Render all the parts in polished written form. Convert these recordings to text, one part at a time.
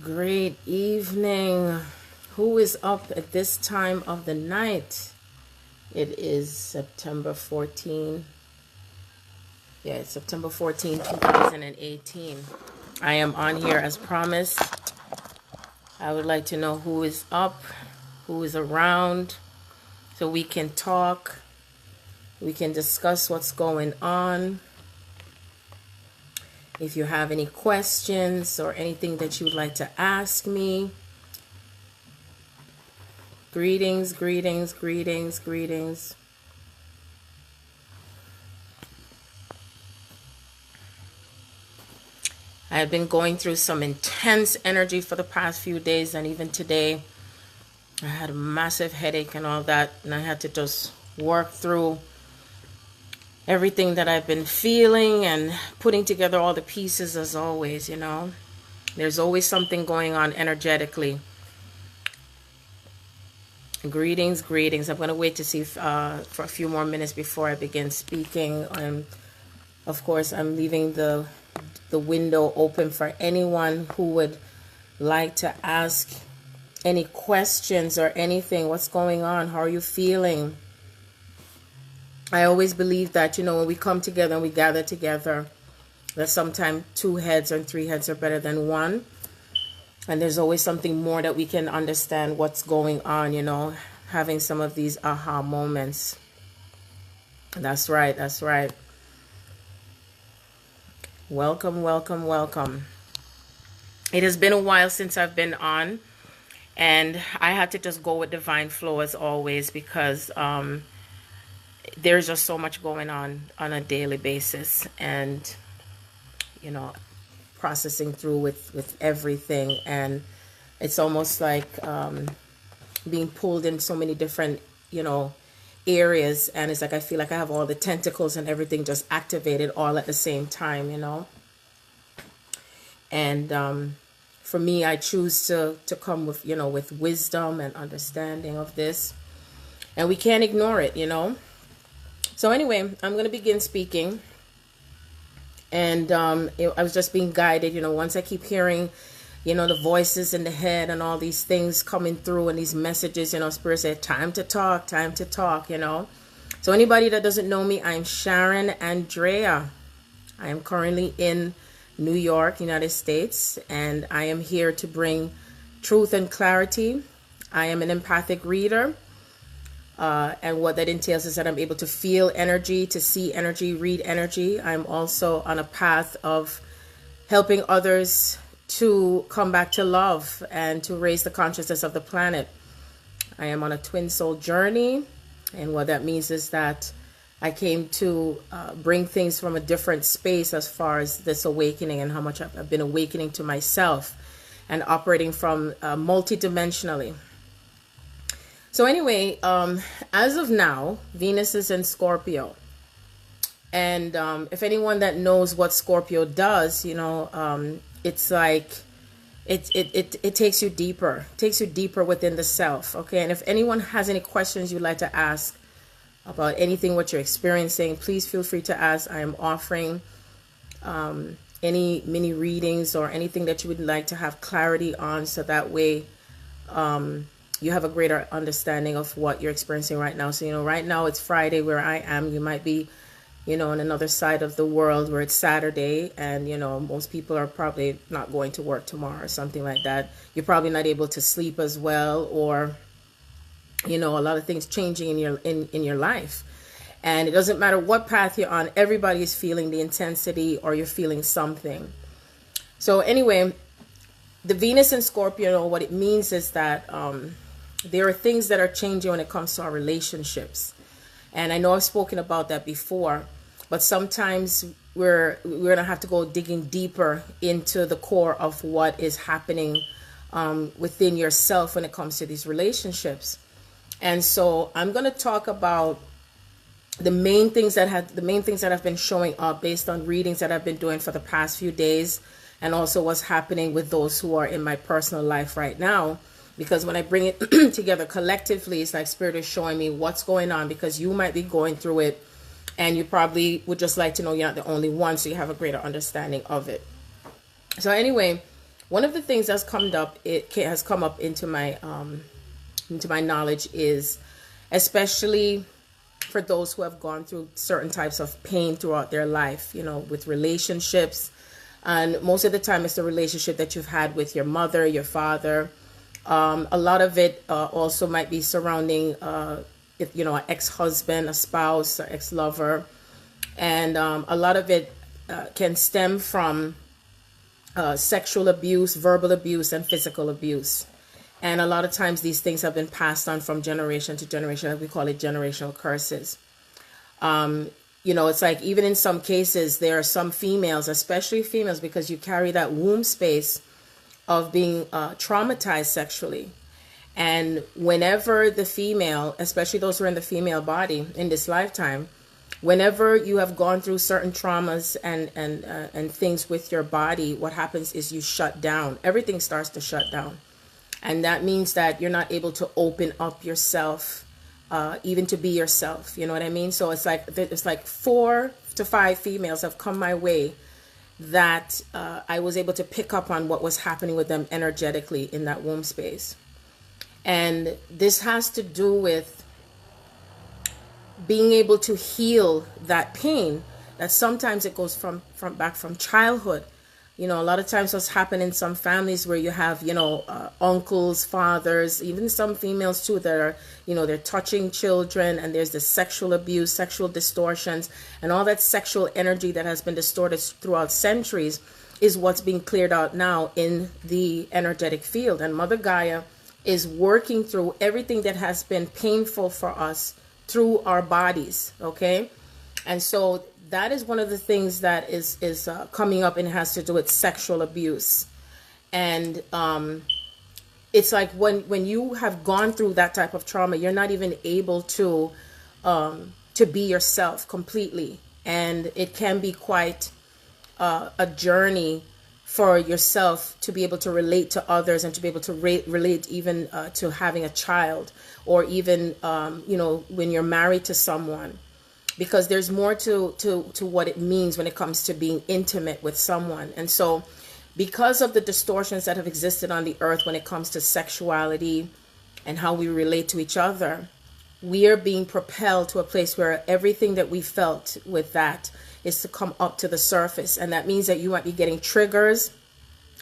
Great evening. Who is up at this time of the night? It is September 14. Yeah, it's September 14, 2018. I am on here as promised. I would like to know who is up, who is around, so we can talk. We can discuss what's going on. If you have any questions or anything that you would like to ask me. Greetings, greetings, greetings, greetings. I have been going through some intense energy for the past few days, and even today I had a massive headache and all that, and I had to just work through everything that I've been feeling and putting together all the pieces as always, you know. There's always something going on energetically. Greetings, greetings. I'm going to wait to see if, for a few more minutes before I begin speaking. Of course, I'm leaving the window open for anyone who would like to ask any questions or anything. What's going on? How are you feeling? I always believe that, you know, when we come together and we gather together, that sometimes two heads and three heads are better than one. And there's always something more that we can understand what's going on, you know, having some of these aha moments. That's right, that's right. Welcome, welcome, welcome. It has been a while since I've been on, and I had to just go with divine flow as always, because there's just so much going on a daily basis, and you know, processing through with everything, and it's almost like being pulled in so many different, you know, areas, and it's like I feel like I have all the tentacles and everything just activated all at the same time, you know. And for me, I choose to come with, you know, with wisdom and understanding of this, and we can't ignore it, you know. So anyway, I'm going to begin speaking. And I was just being guided, you know, once I keep hearing, you know, the voices in the head and all these things coming through and these messages, you know, Spirit said, time to talk, you know. So anybody that doesn't know me, I'm Sharon Andrea. I am currently in New York, United States, and I am here to bring truth and clarity. I am an empathic reader. And what that entails is that I'm able to feel energy, to see energy, read energy. I'm also on a path of helping others to come back to love and to raise the consciousness of the planet. I am on a twin soul journey. And what that means is that I came to bring things from a different space as far as this awakening and how much I've been awakening to myself and operating from multidimensionally. So anyway, as of now, Venus is in Scorpio. And if anyone that knows what Scorpio does, you know, it's like it takes you deeper. It takes you deeper within the self. Okay. And if anyone has any questions you'd like to ask about anything what you're experiencing, please feel free to ask. I am offering any mini readings or anything that you would like to have clarity on, so that way you have a greater understanding of what you're experiencing right now. So, you know, right now it's Friday where I am. You might be, you know, on another side of the world where it's Saturday, and, you know, most people are probably not going to work tomorrow or something like that. You're probably not able to sleep as well, or, you know, a lot of things changing in your life. And it doesn't matter what path you're on, everybody is feeling the intensity, or you're feeling something. So anyway, the Venus in Scorpio, what it means is that there are things that are changing when it comes to our relationships. And I know I've spoken about that before, but sometimes we're going to have to go digging deeper into the core of what is happening within yourself when it comes to these relationships. And so I'm going to talk about the main things that have been showing up based on readings that I've been doing for the past few days, and also what's happening with those who are in my personal life right now. Because when I bring it together collectively, it's like Spirit is showing me what's going on, because you might be going through it and you probably would just like to know you're not the only one, so you have a greater understanding of it. So anyway, One of the things that's has come up into my knowledge is, especially for those who have gone through certain types of pain throughout their life, with relationships. And most of the time, it's the relationship that you've had with your mother, your father. A lot of it also might be surrounding, if an ex-husband, a spouse, or ex-lover. And a lot of it can stem from sexual abuse, verbal abuse, and physical abuse. And a lot of times these things have been passed on from generation to generation. We call it generational curses. It's like, even in some cases, there are some females, especially females, because you carry that womb space of being traumatized sexually. And whenever the female, especially those who are in the female body in this lifetime, whenever you have gone through certain traumas and things with your body, what happens is you shut down. Everything starts to shut down. And that means that you're not able to open up yourself, even to be yourself. You know what I mean? So it's like 4 to 5 females have come my way that I was able to pick up on what was happening with them energetically in that womb space. And this has to do with being able to heal that pain, that sometimes it goes from back from childhood. A lot of times what's happened in some families where you have, uncles, fathers, even some females too, that are, they're touching children, and there's the sexual abuse, sexual distortions, and all that sexual energy that has been distorted throughout centuries is what's being cleared out now in the energetic field. And Mother Gaia is working through everything that has been painful for us through our bodies. Okay. And so that is one of the things that is coming up, and it has to do with sexual abuse. And it's like when you have gone through that type of trauma, you're not even able to be yourself completely. And it can be quite a journey for yourself to be able to relate to others, and to be able to relate even to having a child, or even, when you're married to someone. Because there's more to what it means when it comes to being intimate with someone. And so because of the distortions that have existed on the earth when it comes to sexuality and how we relate to each other, we are being propelled to a place where everything that we felt with that is to come up to the surface. And that means that you might be getting triggers.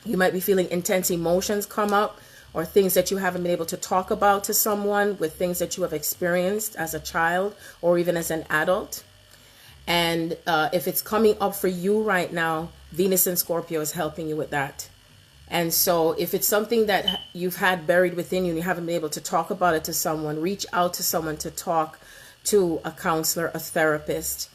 You might be feeling intense emotions come up, or things that you haven't been able to talk about to someone, with things that you have experienced as a child or even as an adult. And if it's coming up for you right now, Venus and Scorpio is helping you with that. And so if it's something that you've had buried within you and you haven't been able to talk about it to someone, reach out to someone to talk to, a counselor, a therapist.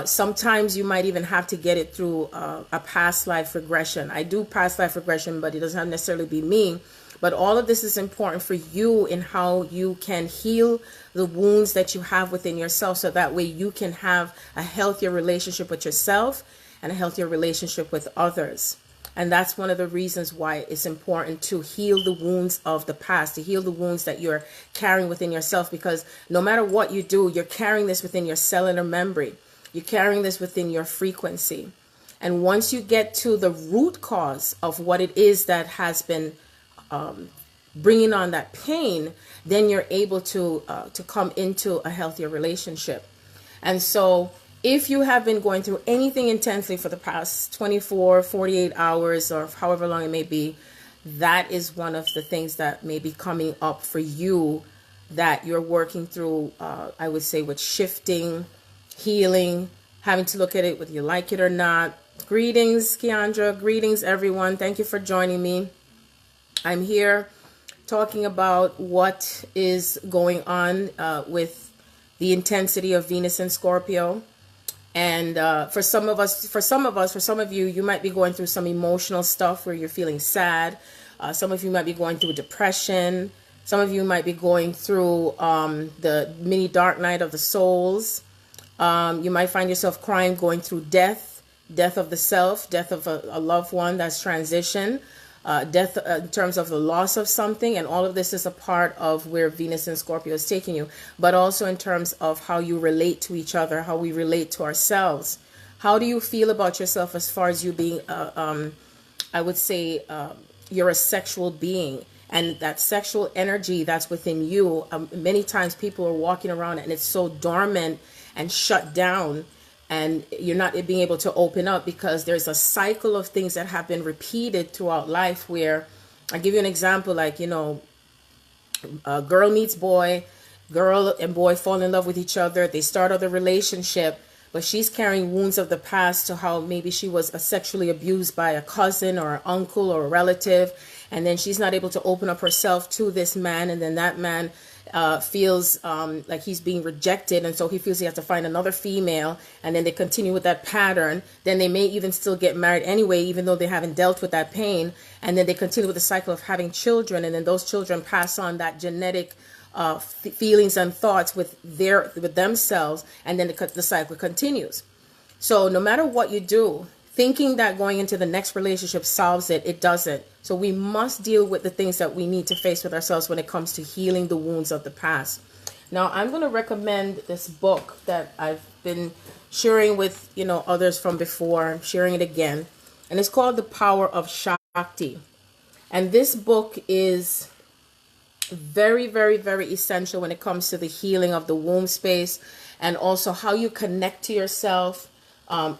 Sometimes you might even have to get it through a past life regression. I do past life regression, but it doesn't have necessarily be me. But all of this is important for you in how you can heal the wounds that you have within yourself, so that way you can have a healthier relationship with yourself and a healthier relationship with others. And that's one of the reasons why it's important to heal the wounds of the past, to heal the wounds that you're carrying within yourself, because no matter what you do, you're carrying this within your cellular memory. You're carrying this within your frequency. And once you get to the root cause of what it is that has been bringing on that pain, then you're able to come into a healthier relationship. And so if you have been going through anything intensely for the past 24, 48 hours, or however long it may be, that is one of the things that may be coming up for you that you're working through, I would say, with shifting, healing, having to look at it whether you like it or not. Greetings, Keandra. Greetings, everyone. Thank you for joining me. I'm here talking about what is going on with the intensity of Venus and Scorpio. And for some of you, you might be going through some emotional stuff where you're feeling sad. Some of you might be going through depression. Some of you might be going through the mini dark night of the souls. You might find yourself crying, going through death of the self, death of a loved one that's transitioned. Death in terms of the loss of something, and all of this is a part of where Venus and Scorpio is taking you, but also in terms of how you relate to each other, how we relate to ourselves. How do you feel about yourself as far as you being I would say, you're a sexual being. And that sexual energy that's within you, many times people are walking around and it's so dormant and shut down, and you're not being able to open up because there's a cycle of things that have been repeated throughout life where, I'll give you an example, like, girl meets boy, girl and boy fall in love with each other, they start out a relationship, but she's carrying wounds of the past to how maybe she was sexually abused by a cousin or an uncle or a relative, and then she's not able to open up herself to this man, and then that man feels like he's being rejected, and so he feels he has to find another female, and then they continue with that pattern. Then they may even still get married anyway, even though they haven't dealt with that pain, and then they continue with the cycle of having children, and then those children pass on that genetic feelings and thoughts with themselves, and then the cycle continues. So no matter what you do, thinking that going into the next relationship solves it, it doesn't. So we must deal with the things that we need to face with ourselves when it comes to healing the wounds of the past. Now, I'm going to recommend this book that I've been sharing with, others from before. I'm sharing it again. And it's called The Power of Shakti. And this book is very, very, very essential when it comes to the healing of the womb space, and also how you connect to yourself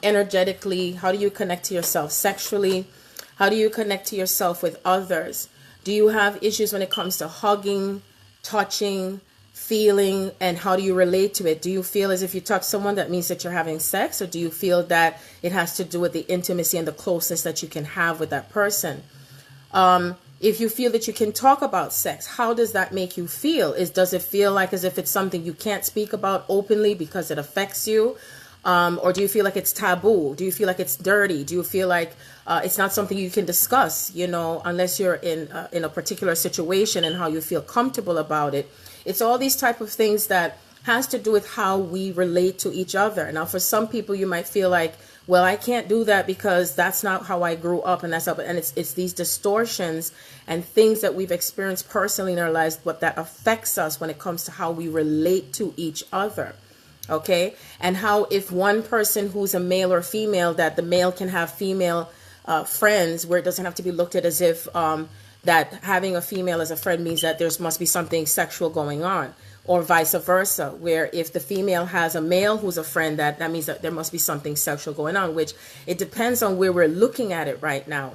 energetically. How do you connect to yourself sexually? How do you connect to yourself with others? Do you have issues when it comes to hugging, touching, feeling, and how do you relate to it? Do you feel as if you touch someone that means that you're having sex, or do you feel that it has to do with the intimacy and the closeness that you can have with that person? If you feel that you can talk about sex, how does that make you feel? Does it feel like as if it's something you can't speak about openly because it affects you? Or do you feel like it's taboo? Do you feel like it's dirty? Do you feel like it's not something you can discuss, unless you're in a particular situation and how you feel comfortable about it? It's all these type of things that has to do with how we relate to each other. Now, for some people, you might feel like, well, I can't do that because that's not how I grew up, and it's these distortions and things that we've experienced personally in our lives, but that affects us when it comes to how we relate to each other. Okay, and how if one person who's a male or female, that the male can have female friends, where it doesn't have to be looked at as if that having a female as a friend means that there must be something sexual going on, or vice versa, where if the female has a male who's a friend, that means that there must be something sexual going on, which it depends on where we're looking at it right now.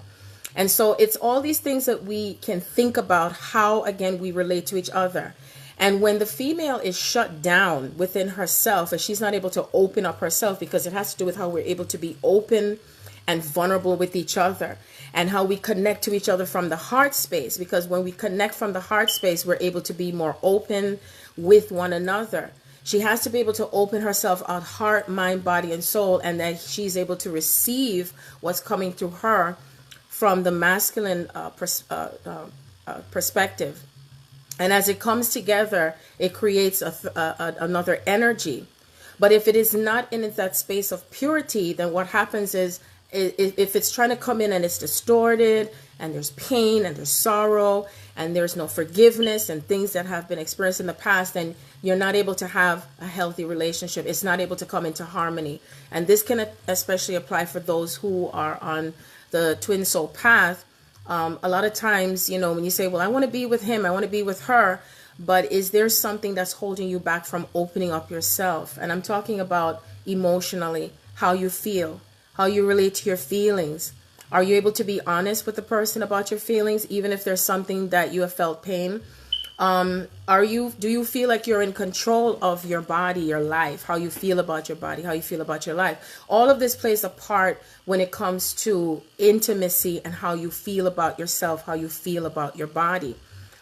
And so it's all these things that we can think about how, again, we relate to each other. And when the female is shut down within herself, and she's not able to open up herself, because it has to do with how we're able to be open and vulnerable with each other, and how we connect to each other from the heart space, because when we connect from the heart space, we're able to be more open with one another. She has to be able to open herself out, heart, mind, body, and soul, and that she's able to receive what's coming through her from the masculine perspective. And as it comes together, it creates another energy. But if it is not in that space of purity, then what happens is, if it's trying to come in and it's distorted, and there's pain and there's sorrow and there's no forgiveness and things that have been experienced in the past, then you're not able to have a healthy relationship. It's not able to come into harmony. And this can especially apply for those who are on the twin soul path. A lot of times, when you say, well, I want to be with him, I want to be with her, but is there something that's holding you back from opening up yourself? And I'm talking about emotionally, how you feel, how you relate to your feelings. Are you able to be honest with the person about your feelings, even if there's something that you have felt pain? Do you feel like you're in control of your body, your life, how you feel about your body, how you feel about your life? All of this plays a part when it comes to intimacy and how you feel about yourself, how you feel about your body.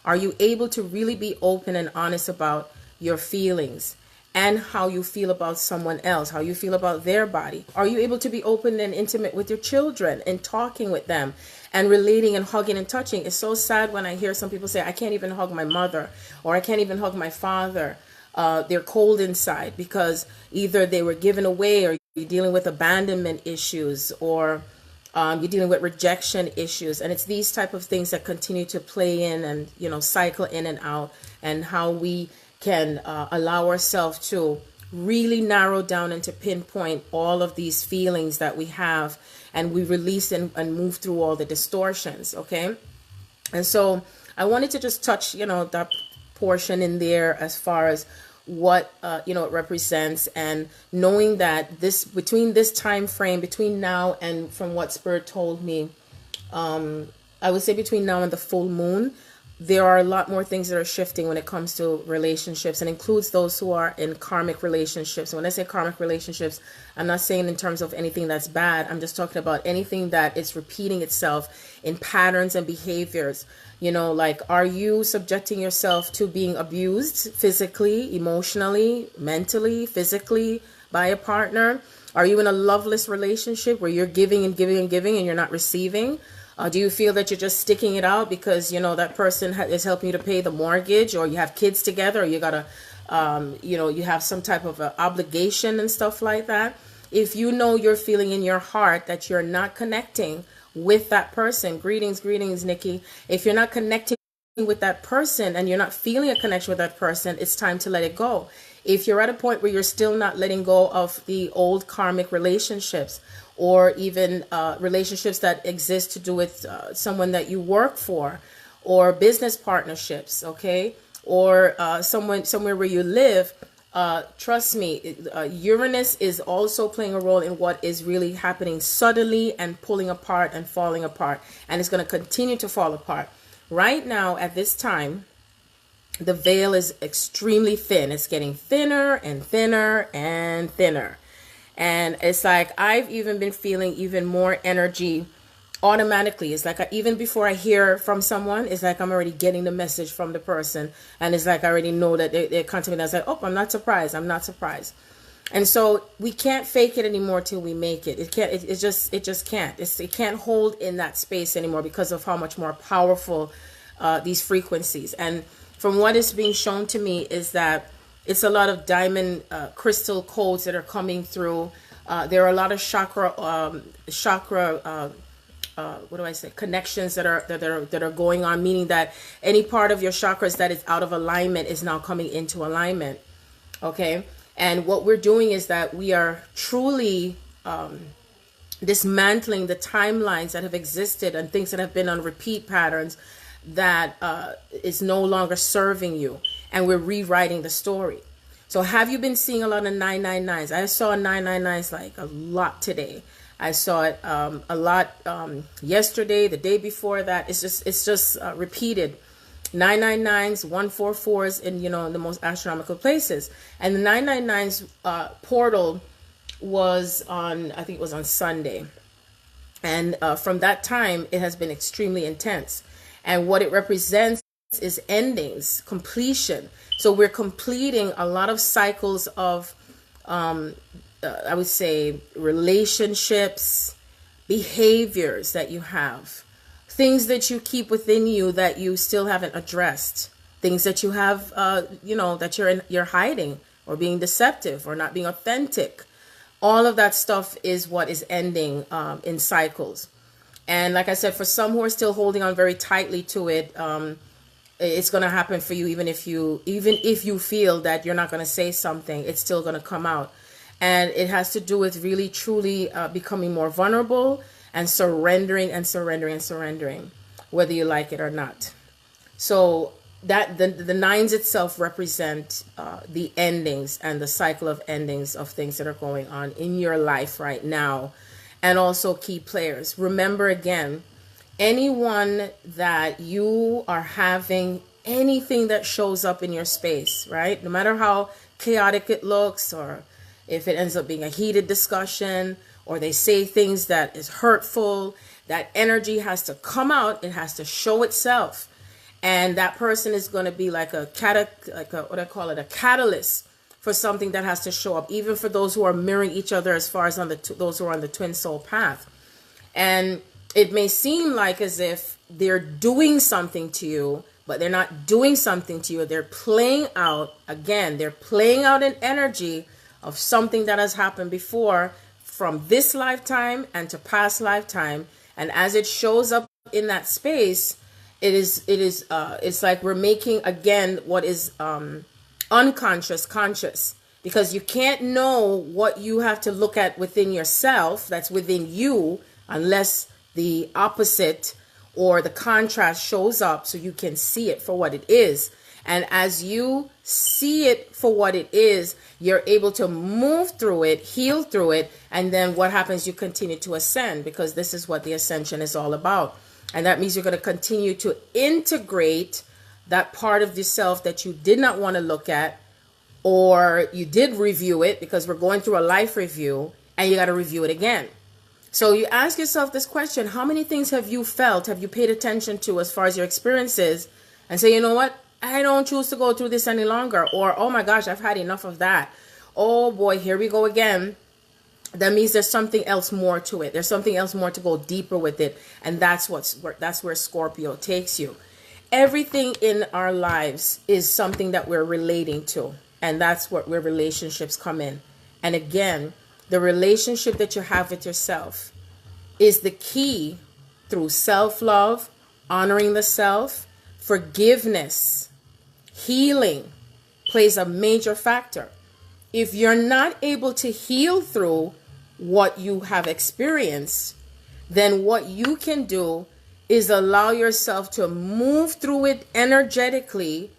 Are you able to really be open and honest about your feelings and how you feel about someone else, how you feel about their body? Are you able to be open and intimate with your children and talking with them and relating and hugging and touching? It's so sad when I hear some people say, I can't even hug my mother, or I can't even hug my father. They're cold inside because either they were given away, or you're dealing with abandonment issues, or you're dealing with rejection issues. And it's these type of things that continue to play in and, cycle in and out, and how we can allow ourselves to really narrow down and to pinpoint all of these feelings that we have, and we release and move through all the distortions. Okay. And so I wanted to just touch, that portion in there as far as what, it represents, and knowing that between this time frame, between now and from what Spirit told me, I would say between now and the full moon, there are a lot more things that are shifting when it comes to relationships, and includes those who are in karmic relationships. And when I say karmic relationships, I'm not saying in terms of anything that's bad. I'm just talking about anything that is repeating itself in patterns and behaviors. Like, are you subjecting yourself to being abused physically, emotionally, mentally, physically by a partner? Are you in a loveless relationship where you're giving and giving and giving and you're not receiving? Do you feel that you're just sticking it out because, that person is helping you to pay the mortgage, or you have kids together, or you got to, you have some type of obligation and stuff like that? If you know you're feeling in your heart that you're not connecting with that person, greetings, Nikki. If you're not connecting with that person and you're not feeling a connection with that person, it's time to let it go. If you're at a point where you're still not letting go of the old karmic relationships, or even relationships that exist to do with someone that you work for, or business partnerships, okay, or somewhere where you live, trust me, Uranus is also playing a role in what is really happening subtly and pulling apart and falling apart, and it's going to continue to fall apart. Right now, at this time, the veil is extremely thin. It's getting thinner and thinner and thinner. And it's like I've even been feeling even more energy automatically. It's like even before I hear from someone, it's like I'm already getting the message from the person. And it's like I already know that they're contacting me. I was like, oh, I'm not surprised. And so we can't fake it anymore till we make it. It just can't. It can't hold in that space anymore because of how much more powerful these frequencies. And from what is being shown to me is that it's a lot of diamond crystal codes that are coming through. There are a lot of chakra connections that are going on, meaning that any part of your chakras that is out of alignment is now coming into alignment. Okay. And what we're doing is that we are truly dismantling the timelines that have existed and things that have been on repeat patterns that is no longer serving you. And we're rewriting the story. So have you been seeing a lot of 999s? I saw 999s like a lot today. I saw it a lot yesterday, the day before that. It's just repeated. 999s, 144s in, in the most astronomical places. And the 999s portal was on, I think it was on Sunday. And from that time, it has been extremely intense. And what it represents is endings, completion. So we're completing a lot of cycles of, I would say, relationships, behaviors that you have, things that you keep within you that you still haven't addressed, things that you have, that you're hiding or being deceptive or not being authentic. All of that stuff is what is ending in cycles. And like I said, for some who are still holding on very tightly to it, it's going to happen for you. Even if you feel that you're not going to say something, it's still going to come out. And it has to do with really, truly becoming more vulnerable and surrendering, whether you like it or not. So that the nines itself represent the endings and the cycle of endings of things that are going on in your life right now. And also key players. Remember again, anyone that you are having, anything that shows up in your space, right? No matter how chaotic it looks, or if it ends up being a heated discussion, or they say things that is hurtful, that energy has to come out. It has to show itself. And that person is going to be like a catalyst for something that has to show up, even for those who are mirroring each other as far as those who are on the twin soul path. And it may seem like as if they're doing something to you, but they're not doing something to you. They're playing out, again, they're playing out an energy of something that has happened before from this lifetime and to past lifetime. And as it shows up in that space, it's like we're making, again, what is unconscious conscious, because you can't know what you have to look at within yourself, that's within you, unless the opposite or the contrast shows up so you can see it for what it is. And as you see it for what it is, you're able to move through it, heal through it, and then what happens? You continue to ascend, because this is what the ascension is all about. And that means you're going to continue to integrate that part of yourself that you did not want to look at, or you did review it, because we're going through a life review, and you got to review it again. So you ask yourself this question: how many things have you felt, have you paid attention to as far as your experiences, and say, you know what, I don't choose to go through this any longer, or oh my gosh, I've had enough of that. Oh boy, here we go again. That means there's something else more to it. There's something else more to go deeper with it, and that's where Scorpio takes you. Everything in our lives is something that we're relating to, and that's where relationships come in. And again, the relationship that you have with yourself is the key through self-love, honoring the self, forgiveness, healing plays a major factor. If you're not able to heal through what you have experienced, then what you can do is allow yourself to move through it energetically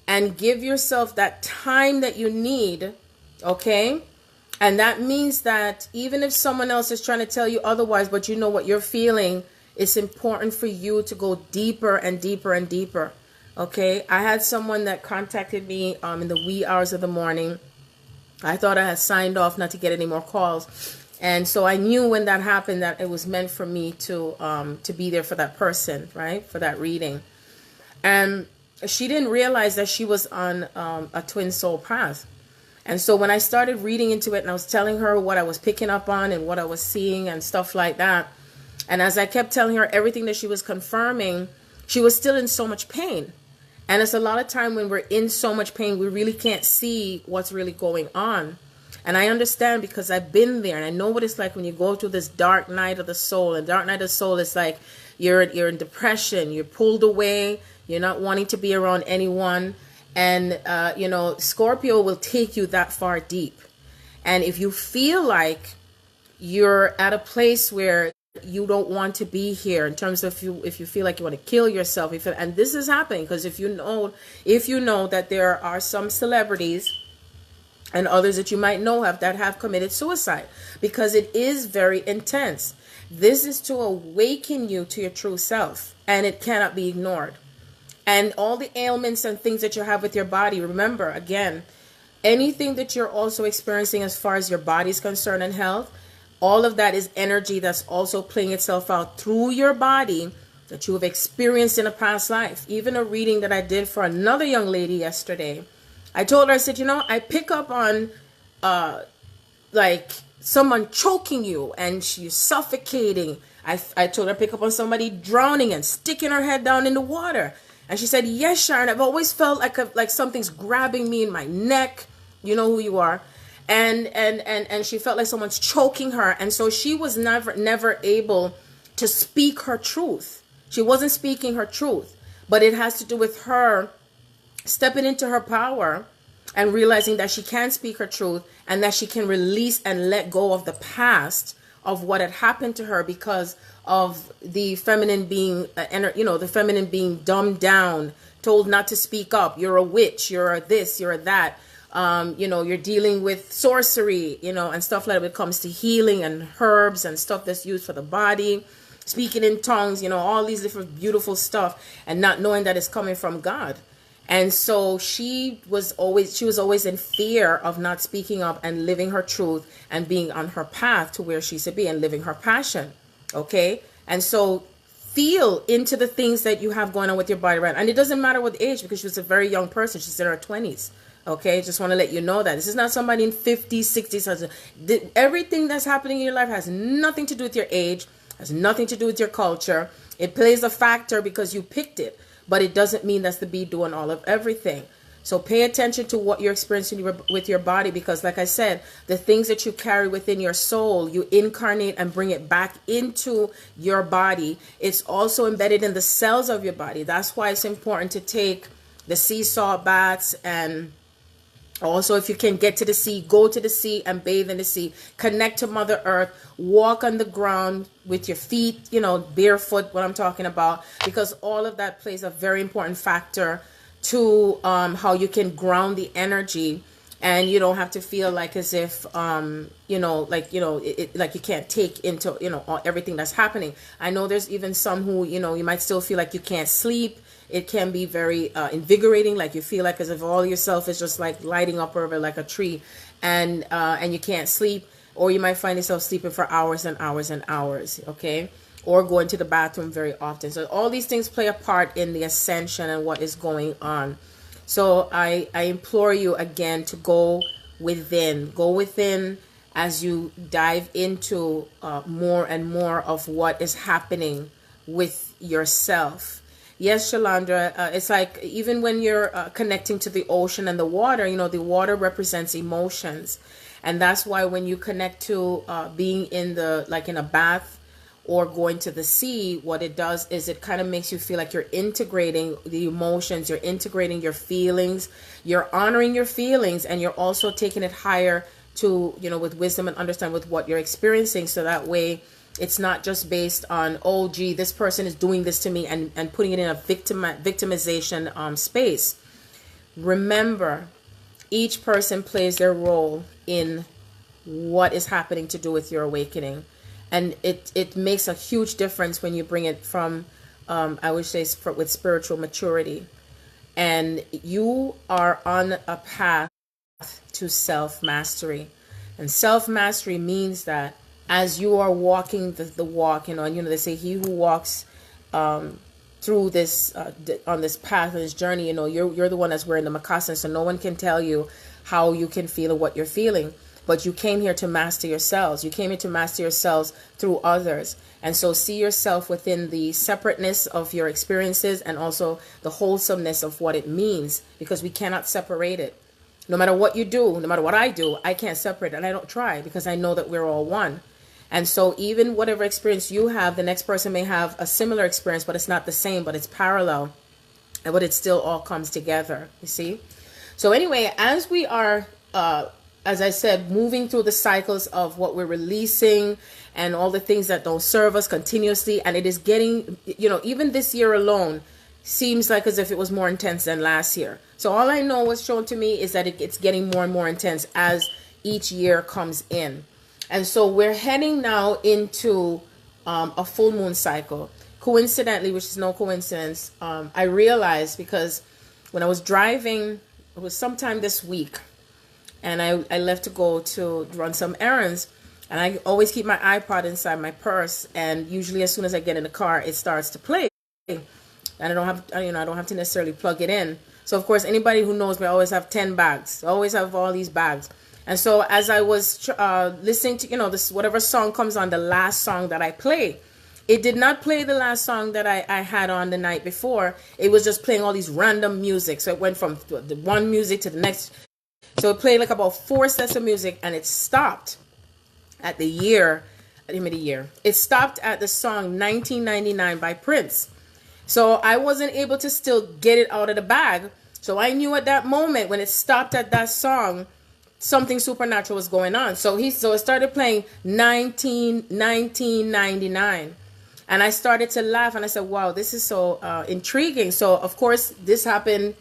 and give yourself that time that you need, okay? And that means that even if someone else is trying to tell you otherwise, but you know what you're feeling, it's important for you to go deeper and deeper and deeper, okay? I had someone that contacted me in the wee hours of the morning. I thought I had signed off not to get any more calls. And so I knew when that happened that it was meant for me to be there for that person, right? For that reading. And she didn't realize that she was on a twin soul path. And so when I started reading into it and I was telling her what I was picking up on and what I was seeing and stuff like that, and as I kept telling her everything that she was confirming, she was still in so much pain. And it's a lot of time when we're in so much pain, we really can't see what's really going on. And I understand, because I've been there, and I know what it's like when you go through this dark night of the soul. And dark night of the soul is like you're in depression, you're pulled away, you're not wanting to be around anyone. And, Scorpio will take you that far deep. And if you feel like you're at a place where you don't want to be here, in terms of if you feel like you want to kill yourself, and this is happening because if you know that there are some celebrities and others that you might know that have committed suicide, because it is very intense. This is to awaken you to your true self, and it cannot be ignored. And all the ailments and things that you have with your body, remember, again, anything that you're also experiencing as far as your body's concerned and health, all of that is energy that's also playing itself out through your body that you have experienced in a past life. Even a reading that I did for another young lady yesterday, I told her, I said, I pick up on like someone choking you and she's suffocating. I told her, pick up on somebody drowning and sticking her head down in the water. And she said, yes, Sharon, I've always felt like something's grabbing me in my neck. You know who you are. And she felt like someone's choking her. And so she was never able to speak her truth. She wasn't speaking her truth. But it has to do with her stepping into her power and realizing that she can speak her truth and that she can release and let go of the past of what had happened to her because of the feminine being, the feminine being dumbed down, told not to speak up. You're a witch. You're a this. You're a that. You're dealing with sorcery, and stuff like that when it comes to healing and herbs and stuff that's used for the body, speaking in tongues, all these different beautiful stuff, and not knowing that it's coming from God. And so she was always in fear of not speaking up and living her truth and being on her path to where she should be and living her passion. Okay. And so feel into the things that you have going on with your body, right? And it doesn't matter what age, because she was a very young person. She's in her 20s. Okay. Just want to let you know that this is not somebody in 50s, 60s. Everything that's happening in your life has nothing to do with your age, has nothing to do with your culture. It plays a factor because you picked it. But it doesn't mean that's the be doing all of everything. So pay attention to what you're experiencing with your body, because like I said, the things that you carry within your soul, you incarnate and bring it back into your body. It's also embedded in the cells of your body. That's why it's important to take the sea salt baths and Also, if you can get to the sea, go to the sea and bathe in the sea. Connect to Mother Earth. Walk on the ground with your feet, barefoot, what I'm talking about. Because all of that plays a very important factor to how you can ground the energy. And you don't have to feel like as if, like you can't take into, everything that's happening. I know there's even some who, you might still feel like you can't sleep. It can be very invigorating, like you feel like as if all yourself is just like lighting up over like a tree, and you can't sleep, or you might find yourself sleeping for hours and hours and hours, okay? Or going to the bathroom very often. So all these things play a part in the ascension and what is going on. So I implore you again to go within as you dive into more and more of what is happening with yourself. Yes, Shalandra, it's like even when you're connecting to the ocean and the water, the water represents emotions. And that's why when you connect to being in a bath or going to the sea, what it does is it kind of makes you feel like you're integrating the emotions, you're integrating your feelings, you're honoring your feelings, and you're also taking it higher to, with wisdom and understand with what you're experiencing. So that way, it's not just based on, oh, gee, this person is doing this to me and putting it in a victimization space. Remember, each person plays their role in what is happening to do with your awakening. And it makes a huge difference when you bring it from, I would say, with spiritual maturity. And you are on a path to self-mastery. And self-mastery means that as you are walking the walk, they say he who walks through this on this path, on this journey, you're the one that's wearing the moccasin, so no one can tell you how you can feel or what you're feeling. But you came here to master yourselves. You came here to master yourselves through others. And so see yourself within the separateness of your experiences and also the wholesomeness of what it means, because we cannot separate it. No matter what you do, no matter what I do, I can't separate it, and I don't try, because I know that we're all one. And so even whatever experience you have, the next person may have a similar experience, but it's not the same, but it's parallel. But it still all comes together, you see? So anyway, as we are, as I said, moving through the cycles of what we're releasing and all the things that don't serve us continuously, and it is getting, even this year alone, seems like as if it was more intense than last year. So all I know was shown to me is that it's getting more and more intense as each year comes in. And so we're heading now into a full moon cycle. Coincidentally, which is no coincidence, I realized because when I was driving, it was sometime this week, and I left to go to run some errands, and I always keep my iPod inside my purse, and usually as soon as I get in the car, it starts to play, and I don't have to necessarily plug it in. So of course, anybody who knows me, I always have 10 bags. I always have all these bags. And so as I was listening to, this whatever song comes on, the last song that I play, it did not play the last song that I had on the night before. It was just playing all these random music. So it went from the one music to the next. So it played like about 4 sets of music, and it stopped at the year. It stopped at the song 1999 by Prince. So I wasn't able to still get it out of the bag. So I knew at that moment when it stopped at that song, something supernatural was going on. So it started playing 1999. And I started to laugh, and I said, wow, this is so intriguing. So of course, this happened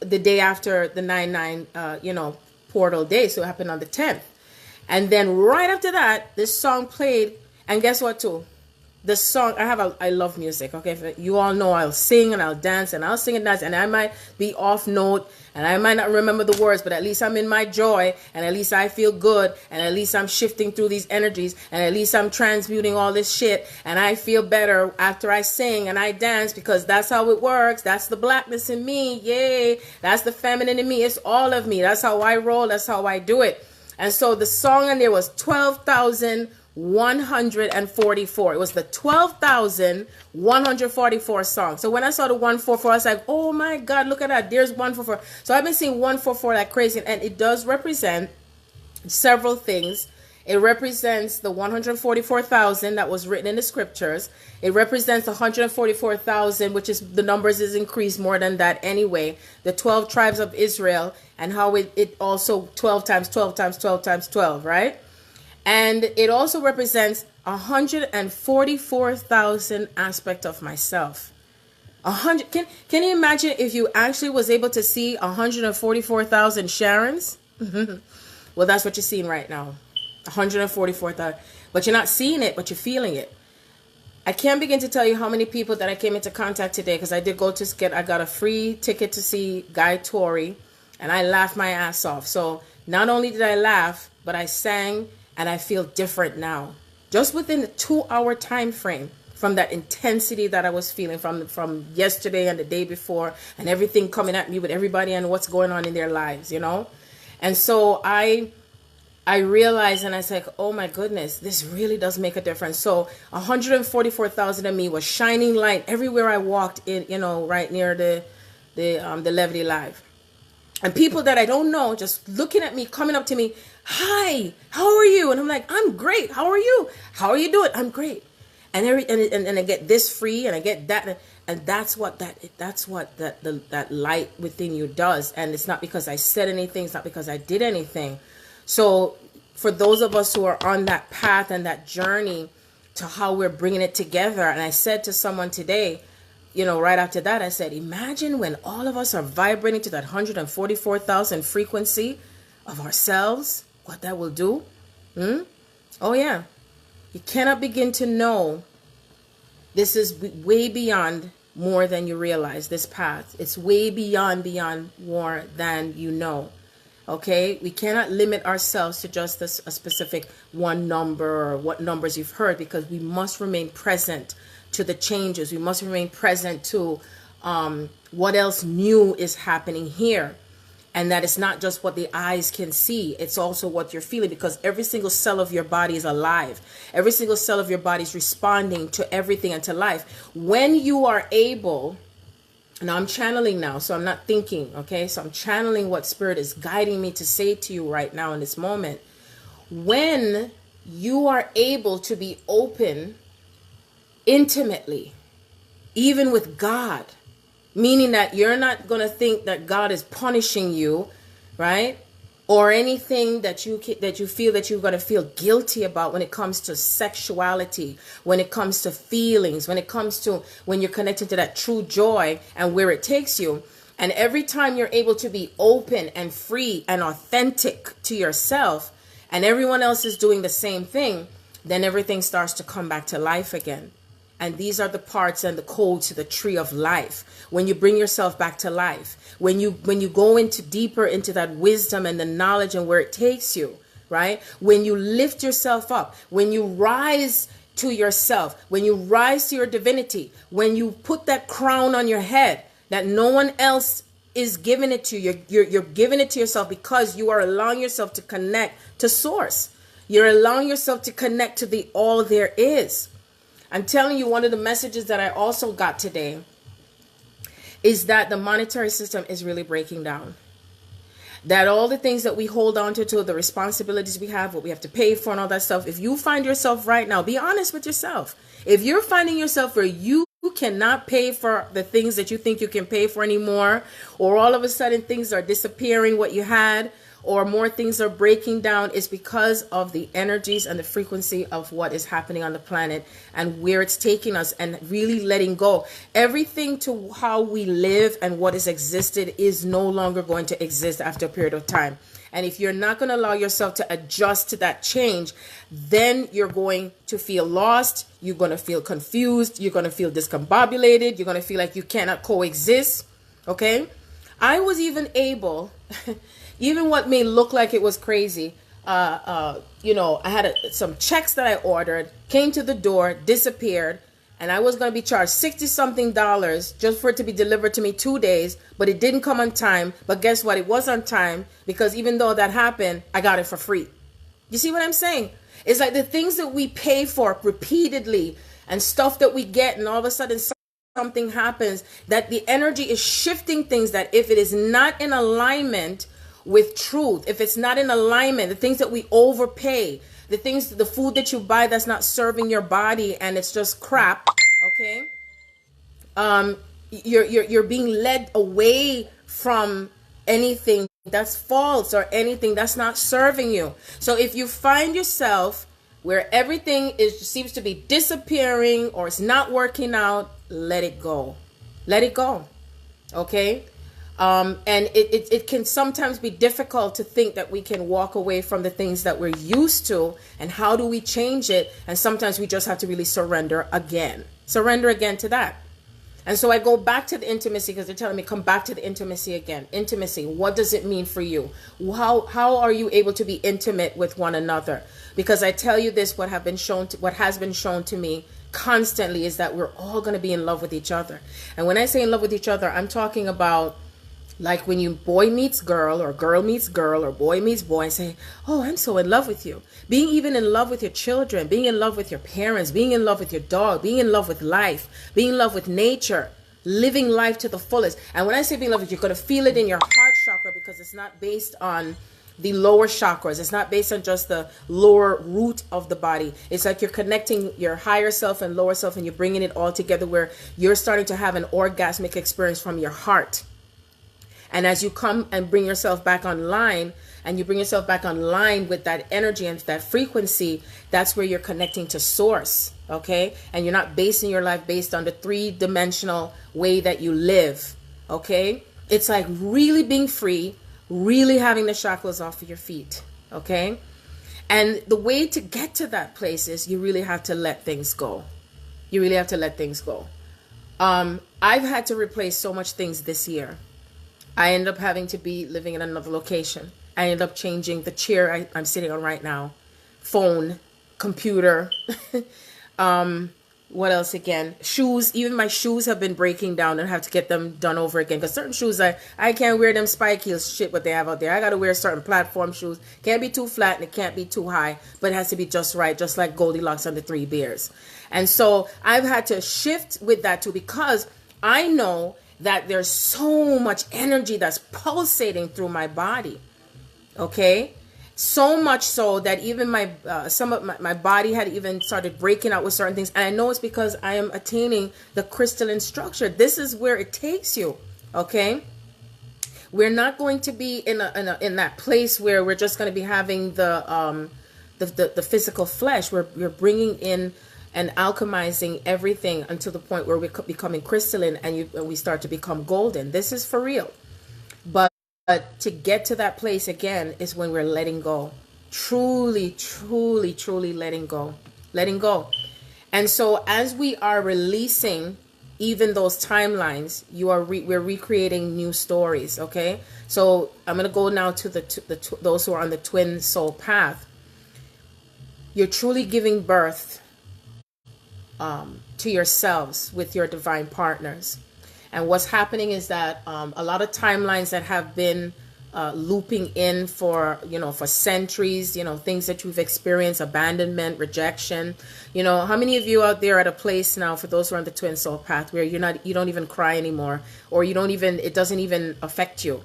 the day after the 9/9, portal day. So it happened on the 10th. And then right after that, this song played. And guess what too? The song, I love music. Okay. You all know I'll sing and I'll dance and I'll sing and dance, and I might be off note and I might not remember the words, but at least I'm in my joy, and at least I feel good, and at least I'm shifting through these energies, and at least I'm transmuting all this shit, and I feel better after I sing and I dance, because that's how it works. That's the blackness in me. Yay. That's the feminine in me. It's all of me. That's how I roll. That's how I do it. And so the song in there was 12,144. It was the 12,144 song. So when I saw the 144, I was like, oh my God, look at that. There's 144. So I've been seeing 144 like crazy. And it does represent several things. It represents the 144,000 that was written in the scriptures. It represents the 144,000, which is the numbers is increased more than that anyway. The 12 tribes of Israel, and how it also 12 times 12 times 12 times 12, right? And it also represents 144,000 aspect of myself. 100. Can you imagine if you actually was able to see 144,000 Sharons? Well, that's what you're seeing right now. 144,000. But you're not seeing it, but you're feeling it. I can't begin to tell you how many people that I came into contact today, because I did go to I got a free ticket to see Guy Tori, and I laughed my ass off. So not only did I laugh, but I sang, and I feel different now. Just within the 2-hour time frame from that intensity that I was feeling from yesterday and the day before, and everything coming at me with everybody and what's going on in their lives, you know? And so I realized, and I was like, oh my goodness, this really does make a difference. So 144,000 of me was shining light everywhere I walked in, you know, right near the Levity Live. And people that I don't know just looking at me, coming up to me, hi, how are you? And I'm like, I'm great. How are you? How are you doing? I'm great. And I get this free, and I get that, and that's what that light within you does. And it's not because I said anything, it's not because I did anything. So for those of us who are on that path and that journey to how we're bringing it together, and I said to someone today, you know, right after that, I said, imagine when all of us are vibrating to that 144,000 frequency of ourselves, what that will do. Oh yeah. You cannot begin to know. This is way beyond more than you realize, this path. It's way beyond more than you know. Okay? We cannot limit ourselves to just a specific one number or what numbers you've heard, because we must remain present to the changes. We must remain present to what else new is happening here. And that it's not just what the eyes can see. It's also what you're feeling, because every single cell of your body is alive. Every single cell of your body is responding to everything and to life. When you are able, and I'm channeling now, so I'm not thinking, okay? So I'm channeling what Spirit is guiding me to say to you right now in this moment. When you are able to be open intimately, even with God, meaning that you're not going to think that God is punishing you, right? Or anything that you feel that you're going to feel guilty about when it comes to sexuality, when it comes to feelings, when it comes to when you're connected to that true joy and where it takes you. And every time you're able to be open and free and authentic to yourself, and everyone else is doing the same thing, then everything starts to come back to life again. And these are the parts and the codes to the tree of life. When you bring yourself back to life, when you go into deeper into that wisdom and the knowledge and where it takes you, right? When you lift yourself up, when you rise to yourself, when you rise to your divinity, when you put that crown on your head that no one else is giving it to you, you're giving it to yourself because you are allowing yourself to connect to source. You're allowing yourself to connect to the all there is. I'm telling you, one of the messages that I also got today is that the monetary system is really breaking down. That all the things that we hold on to the responsibilities we have, what we have to pay for and all that stuff, if you find yourself right now, be honest with yourself. If you're finding yourself where you cannot pay for the things that you think you can pay for anymore, or all of a sudden things are disappearing what you had, or more things are breaking down, is because of the energies and the frequency of what is happening on the planet and where it's taking us, and really letting go. Everything to how we live and what has existed is no longer going to exist after a period of time. And if you're not going to allow yourself to adjust to that change, then you're going to feel lost. You're going to feel confused. You're going to feel discombobulated. You're going to feel like you cannot coexist. Okay? I was even able... Even what may look like it was crazy, I had some checks that I ordered, came to the door, disappeared, and I was going to be charged $60-something just for it to be delivered to me 2 days, but it didn't come on time. But guess what? It was on time, because even though that happened, I got it for free. You see what I'm saying? It's like the things that we pay for repeatedly and stuff that we get, and all of a sudden something happens, that the energy is shifting things that if it is not in alignment with truth, if it's not in alignment, the things that we overpay, the food that you buy that's not serving your body and it's just crap, okay? You're being led away from anything that's false or anything that's not serving you. So if you find yourself where everything seems to be disappearing or it's not working out, let it go. Let it go. Okay? And it can sometimes be difficult to think that we can walk away from the things that we're used to, and how do we change it? And sometimes we just have to really surrender again to that. And so I go back to the intimacy, because they're telling me, come back to the intimacy again. Intimacy, what does it mean for you? How are you able to be intimate with one another? Because I tell you this, what has been shown to me constantly is that we're all going to be in love with each other. And when I say in love with each other, I'm talking about like when boy meets girl, or girl meets girl, or boy meets boy, and say, oh, I'm so in love with you. Being even in love with your children, being in love with your parents, being in love with your dog, being in love with life, being in love with nature, living life to the fullest. And when I say being in love with you, you're going to feel it in your heart chakra, because it's not based on the lower chakras. It's not based on just the lower root of the body. It's like you're connecting your higher self and lower self, and you're bringing it all together, where you're starting to have an orgasmic experience from your heart. And as you come and bring yourself back online, and you bring yourself back online with that energy and that frequency, that's where you're connecting to source, okay? And you're not basing your life based on the three-dimensional way that you live, okay? It's like really being free, really having the shackles off of your feet, okay? And the way to get to that place is you really have to let things go. You really have to let things go. I've had to replace so much things this year. I ended up having to be living in another location. I ended up changing the chair I'm sitting on right now, phone, computer, what else again? Shoes. Even my shoes have been breaking down, and I have to get them done over again. Because certain shoes, I can't wear them spike heels shit what they have out there. I got to wear certain platform shoes. Can't be too flat and it can't be too high, but it has to be just right, just like Goldilocks and the Three Bears. And so I've had to shift with that too, because I know that there's so much energy that's pulsating through my body. Okay? So much so that even some of my body had even started breaking out with certain things. And I know it's because I am attaining the crystalline structure. This is where it takes you. Okay? We're not going to be in that place where we're just going to be having the physical flesh. We're bringing in and alchemizing everything until the point where we're becoming crystalline, and we start to become golden. This is for real. But to get to that place again is when we're letting go. Truly, truly, truly letting go. Letting go. And so as we are releasing even those timelines, we're recreating new stories, okay? So I'm going to go now to those who are on the twin soul path. You're truly giving birth to yourselves with your divine partners. And what's happening is that a lot of timelines that have been looping in for centuries, things that you've experienced, abandonment, rejection. How many of you out there are at a place now, for those who are on the twin soul path, where you don't even cry anymore, or it doesn't even affect you,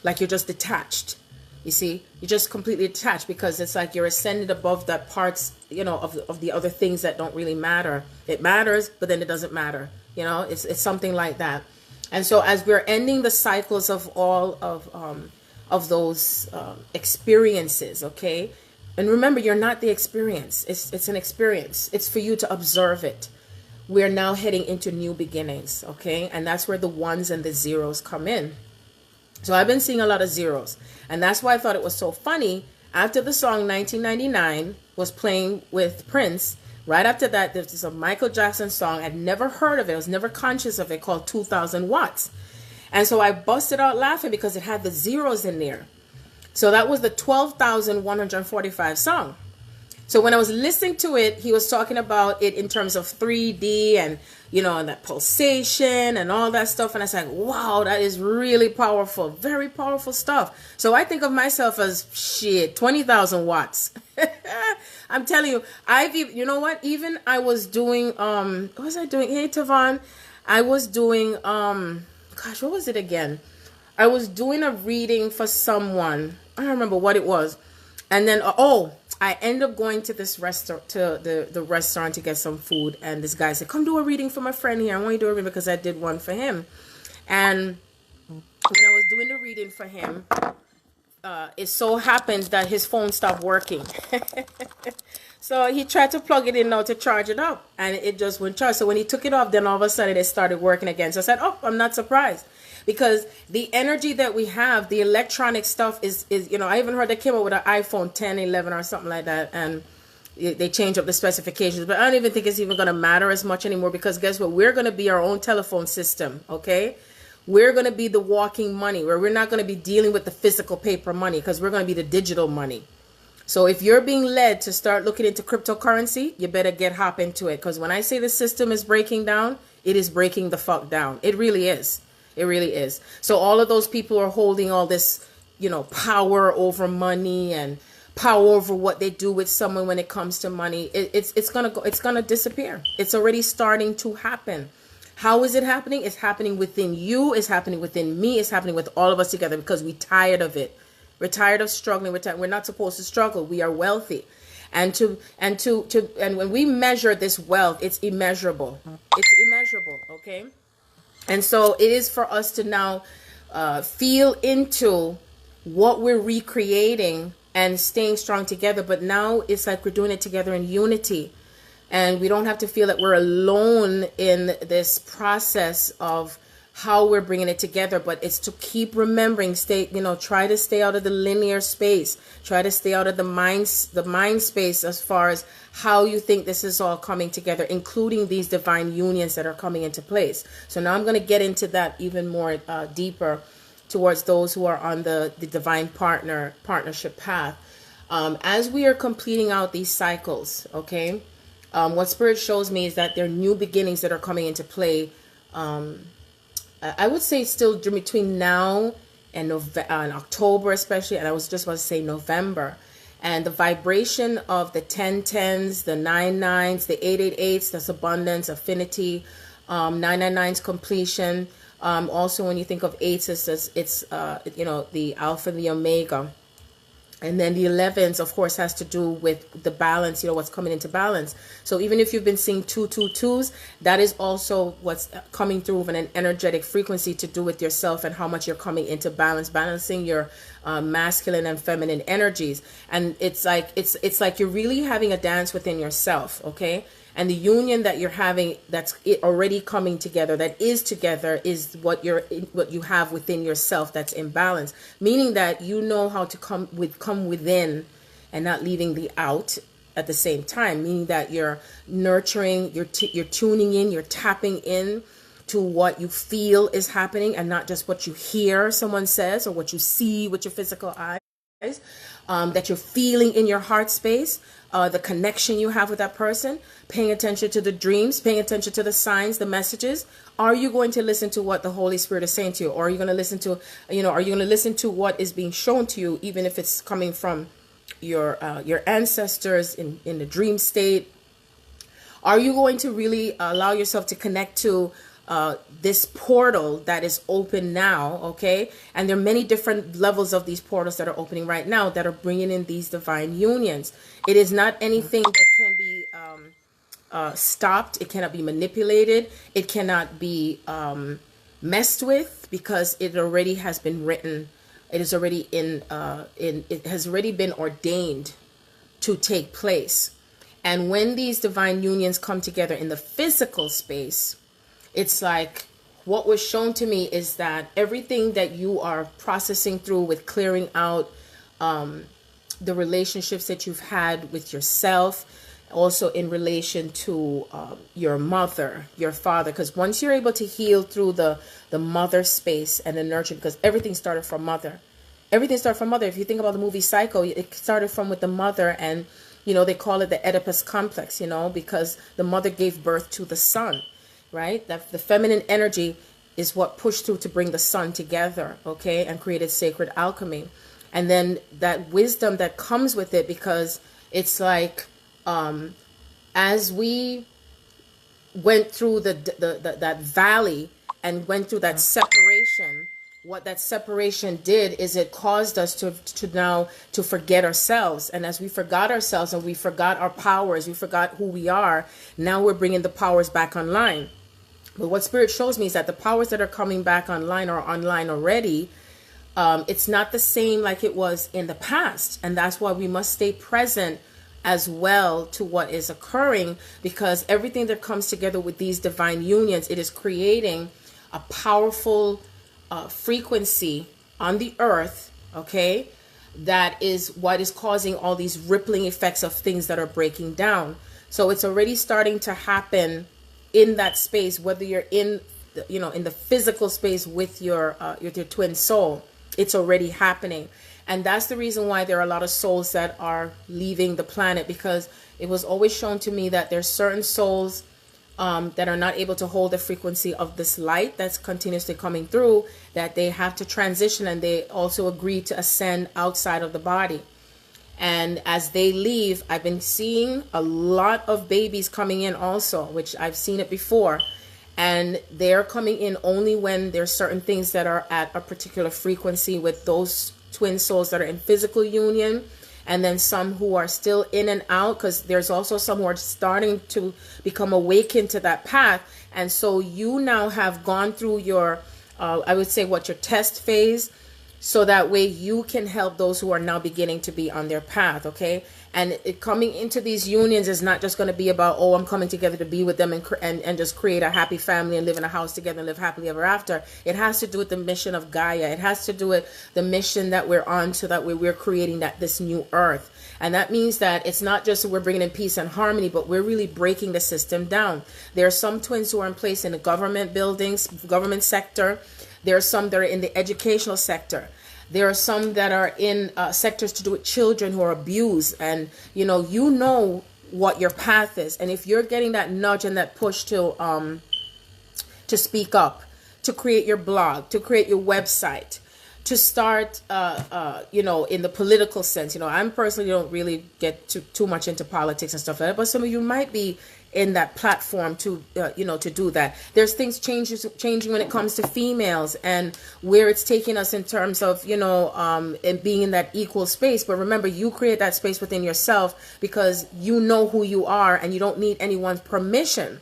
like you're just detached. You see, you're just completely detached, because it's like you're ascended above that parts, of the other things that don't really matter. It matters, but then it doesn't matter. It's something like that. And so as we're ending the cycles of all of those experiences, okay? And remember, you're not the experience. It's an experience. It's for you to observe it. We're now heading into new beginnings, okay? And that's where the ones and the zeros come in. So I've been seeing a lot of zeros. And that's why I thought it was so funny. After the song 1999 was playing with Prince, right after that, there's a Michael Jackson song. I'd never heard of it. I was never conscious of it, called 2000 Watts. And so I busted out laughing because it had the zeros in there. So that was the 12,145 song. So when I was listening to it, he was talking about it in terms of 3D and, and that pulsation and all that stuff. And I was like, wow, that is really powerful. Very powerful stuff. So I think of myself as 20,000 watts. I'm telling you, even I was doing, what was I doing? Hey, Tavon, I was doing, what was it again? I was doing a reading for someone. I don't remember what it was. And then I end up going to this restaurant, to the restaurant, to get some food, and this guy said, come do a reading for my friend here. I want you to do a reading because I did one for him. And when I was doing the reading for him, it so happens that his phone stopped working. So he tried to plug it in now to charge it up, and it just wouldn't charge. So when he took it off, then all of a sudden it started working again. So I said, oh, I'm not surprised, because the energy that we have, the electronic stuff is I even heard they came up with an iPhone 10, 11 or something like that, and they change up the specifications. But I don't even think it's even going to matter as much anymore, because guess what? We're going to be our own telephone system, okay? We're going to be the walking money, where we're not going to be dealing with the physical paper money, because we're going to be the digital money. So if you're being led to start looking into cryptocurrency, you better get hop into it. Because when I say the system is breaking down, it is breaking the fuck down. It really is. It really is. So all of those people are holding all this, power over money and power over what they do with someone when it comes to money. It's gonna disappear. It's already starting to happen. How is it happening? It's happening within you. It's happening within me. It's happening with all of us together, because we're tired of it. We're tired of struggling. We're not supposed to struggle. We are wealthy. And when we measure this wealth, it's immeasurable. It's immeasurable, okay? And so it is for us to now feel into what we're recreating and staying strong together. But now it's like we're doing it together in unity. And we don't have to feel that we're alone in this process of how we're bringing it together, but it's to keep remembering, try to stay out of the linear space, try to stay out of the mind space, as far as how you think this is all coming together, including these divine unions that are coming into place. So now I'm going to get into that even more deeper towards those who are on the divine partnership path. As we are completing out these cycles, okay, what Spirit shows me is that there are new beginnings that are coming into play. I would say still between now and October especially, and I was just about to say November. And the vibration of the 1010s, the 99s, the 888s, that's abundance, affinity, 999's completion. Also, when you think of eights, it's the alpha and the omega. And then the 11s, of course, has to do with the balance, what's coming into balance. So even if you've been seeing 222s, that is also what's coming through with an energetic frequency to do with yourself and how much you're coming into balance, balancing your masculine and feminine energies. And it's like you're really having a dance within yourself, okay? And the union that you're having, that's already coming together, that is together, is what you have within yourself that's in balance. Meaning that you know how to come within and not leaving the out at the same time. Meaning that you're nurturing, you're tuning in, you're tapping in to what you feel is happening, and not just what you hear someone says or what you see with your physical eyes. That you're feeling in your heart space, the connection you have with that person, paying attention to the dreams, paying attention to the signs, the messages. Are you going to listen to what the Holy Spirit is saying to you? Or are you going to listen to, are you going to listen to what is being shown to you, even if it's coming from your ancestors in the dream state? Are you going to really allow yourself to connect to this portal that is open now, okay? And there are many different levels of these portals that are opening right now that are bringing in these divine unions. It is not anything that can be stopped. It cannot be manipulated. It cannot be messed with, because it already has been written. It is already it has already been ordained to take place. And when these divine unions come together in the physical space, it's like what was shown to me is that everything that you are processing through with clearing out the relationships that you've had with yourself, also in relation to your mother, your father, because once you're able to heal through the mother space and the nurture, because everything started from mother. Everything started from mother. If you think about the movie Psycho, it started from with the mother, and they call it the Oedipus complex, because the mother gave birth to the son. Right? That the feminine energy is what pushed through to bring the sun together, okay, and created sacred alchemy. And then that wisdom that comes with it, because it's like as we went through that valley and went through that separation, what that separation did is it caused us to now to forget ourselves. And as we forgot ourselves and we forgot our powers, we forgot who we are, now we're bringing the powers back online. But what Spirit shows me is that the powers that are coming back online are online already. It's not the same like it was in the past. And that's why we must stay present as well to what is occurring, because everything that comes together with these divine unions, it is creating a powerful frequency on the earth, okay, that is what is causing all these rippling effects of things that are breaking down. So it's already starting to happen in that space, whether you're in in the physical space with your twin soul. It's already happening. And that's the reason why there are a lot of souls that are leaving the planet, because it was always shown to me that there's certain souls that are not able to hold the frequency of this light that's continuously coming through, that they have to transition, and they also agree to ascend outside of the body. And as they leave, I've been seeing a lot of babies coming in also, which I've seen it before. And they're coming in only when there's certain things that are at a particular frequency with those twin souls that are in physical union. And then some who are still in and out, because there's also some who are starting to become awakened to that path. And so you now have gone through your, I would say, your test phase, so that way you can help those who are now beginning to be on their path, okay? And coming into these unions is not just going to be about, oh, I'm coming together to be with them and just create a happy family and live in a house together and live happily ever after. It has to do with the mission of Gaia. It has to do with the mission that we're on, so that we're creating this new earth. And that means that it's not just that we're bringing in peace and harmony, but we're really breaking the system down. There are some twins who are in place in the government buildings, government sector. There are some that are in the educational sector. There are some that are in sectors to do with children who are abused. And, you know what your path is. And if you're getting that nudge and that push to speak up, to create your blog, to create your website, to start, in the political sense. I'm personally don't really get too much into politics and stuff like that, but some of you might be in that platform to do that. There's things changing when it comes to females and where it's taking us in terms of, and being in that equal space. But remember, you create that space within yourself, because you know who you are and you don't need anyone's permission.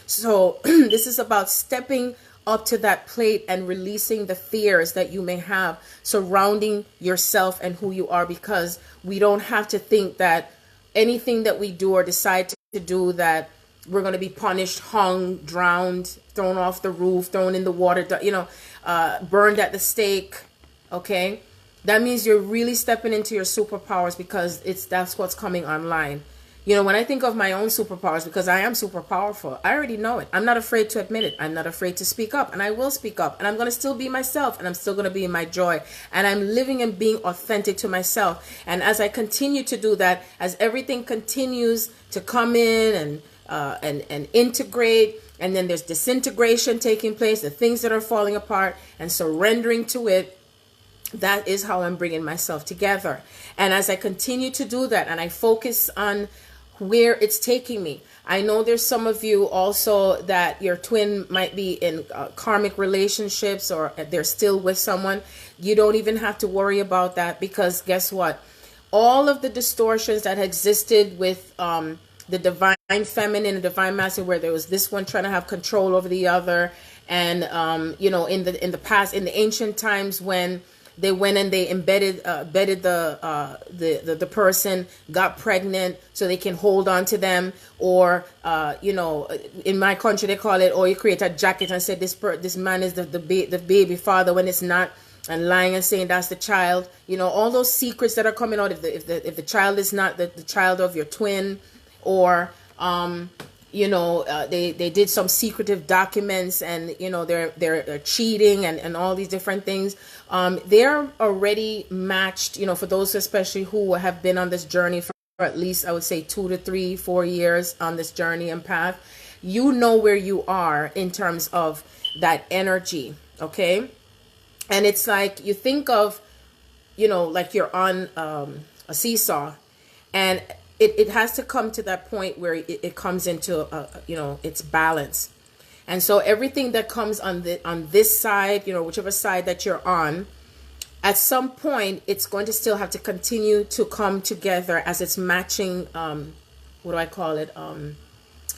So this is about stepping up to that plate and releasing the fears that you may have surrounding yourself and who you are, because we don't have to think that anything that we do or decide to do, that we're going to be punished, hung, drowned, thrown off the roof, thrown in the water, burned at the stake. Okay, that means you're really stepping into your superpowers, because that's what's coming online. When I think of my own superpowers, because I am super powerful, I already know it. I'm not afraid to admit it. I'm not afraid to speak up, and I will speak up, and I'm going to still be myself, and I'm still going to be in my joy, and I'm living and being authentic to myself. And as I continue to do that, as everything continues to come in and integrate, and then there's disintegration taking place, the things that are falling apart, and surrendering to it, that is how I'm bringing myself together. And as I continue to do that, and I focus on where it's taking me. I know there's some of you also that your twin might be in karmic relationships, or they're still with someone. You don't even have to worry about that, because guess what? All of the distortions that existed with the divine feminine and divine masculine, where there was this one trying to have control over the other, and in the past, in the ancient times, when they went and they embedded the person, got pregnant so they can hold on to them, or in my country they call it, or you create a jacket and say this man is the baby father, when it's not, and lying and saying that's the child. All those secrets that are coming out, if the child is not the child of your twin, or they did some secretive documents, and they're cheating and all these different things. They're already matched, for those especially who have been on this journey for at least, I would say, 2 to 3, 4 years on this journey and path. Where you are in terms of that energy, okay? And it's like, you think of, like you're on a seesaw, and it has to come to that point where it comes into its balance. And so everything that comes on this side, you know, whichever side that you're on, at some point it's going to still have to continue to come together as it's matching, what do I call it?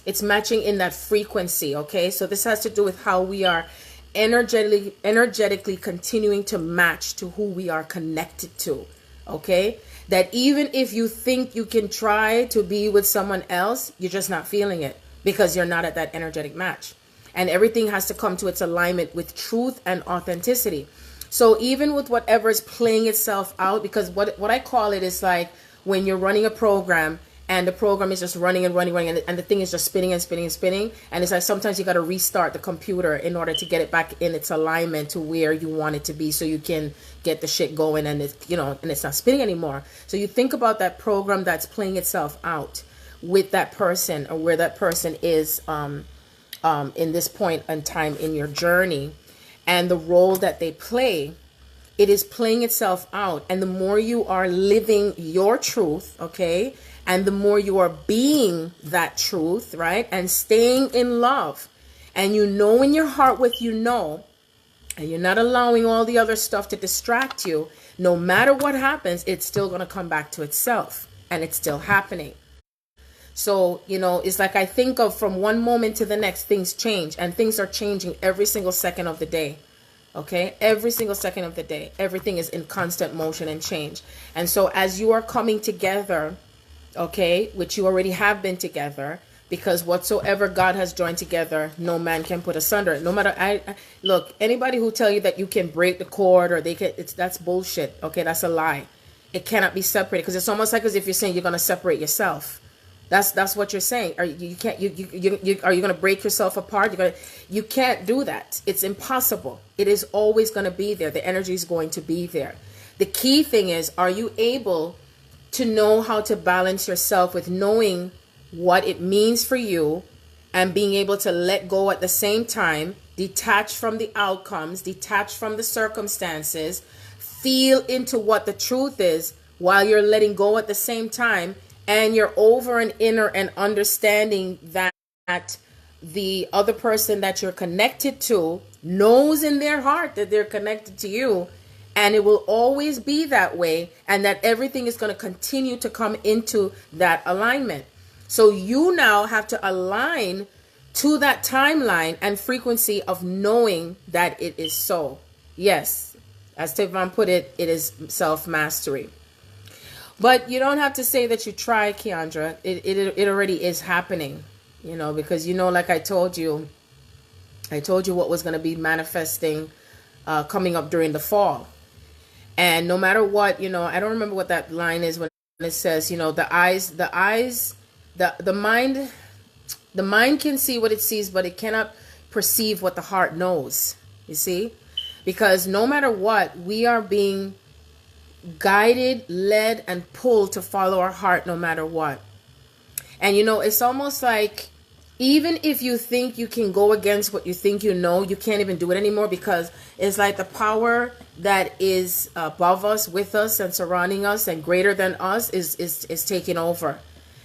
It's matching in that frequency. Okay, so this has to do with how we are energetically continuing to match to who we are connected to. Okay, that even if you think you can try to be with someone else, you're just not feeling it because you're not at that energetic match. And everything has to come to its alignment with truth and authenticity. So even with whatever is playing itself out, because what I call it is like when you're running a program and the program is just running and running, and the thing is just spinning and spinning and spinning. And it's like sometimes you got to restart the computer in order to get it back in its alignment to where you want it to be, so you can get the shit going and it's, you know, and it's not spinning anymore. So you think about that program that's playing itself out with that person, or where that person is in this point in time in your journey, and the role that they play. It is playing itself out. And the more you are living your truth, okay, and the more you are being that truth, right, and staying in love, and you know in your heart what you know, and you're not allowing all the other stuff to distract you, no matter what happens, it's still going to come back to itself, and it's still happening. So, you know, it's like I think of from one moment to the next, things change, and things are changing every single second of the day. Okay, every single second of the day, everything is in constant motion and change. And so as you are coming together, okay, which you already have been together, because whatsoever God has joined together, no man can put asunder. No matter, look, anybody who tell you that you can break the cord or they can, that's bullshit. Okay, that's a lie. It cannot be separated, because it's almost like as if you're saying you're going to separate yourself. That's what you're saying. Are you can't are you going to break yourself apart? You can't do that. It's impossible. It is always going to be there. The energy is going to be there. The key thing is, are you able to know how to balance yourself with knowing what it means for you, and being able to let go at the same time, detach from the outcomes, detach from the circumstances, feel into what the truth is while you're letting go at the same time. And you're over and inner and understanding that the other person that you're connected to knows in their heart that they're connected to you, and it will always be that way, and that everything is going to continue to come into that alignment. So you now have to align to that timeline and frequency of knowing that it is so. Yes, as Tevan put it, it is self-mastery. But you don't have to say that you try, Keandra. It already is happening, you know, because, you know, like I told you what was going to be manifesting coming up during the fall. And no matter what, you know, I don't remember what that line is when it says, you know, the mind can see what it sees, but it cannot perceive what the heart knows. You see, because no matter what, we are being guided, led, and pulled to follow our heart no matter what. And you know, it's almost like even if you think you can go against what you think you know, you can't even do it anymore, because it's like the power that is above us, with us, and surrounding us, and greater than us is taking over.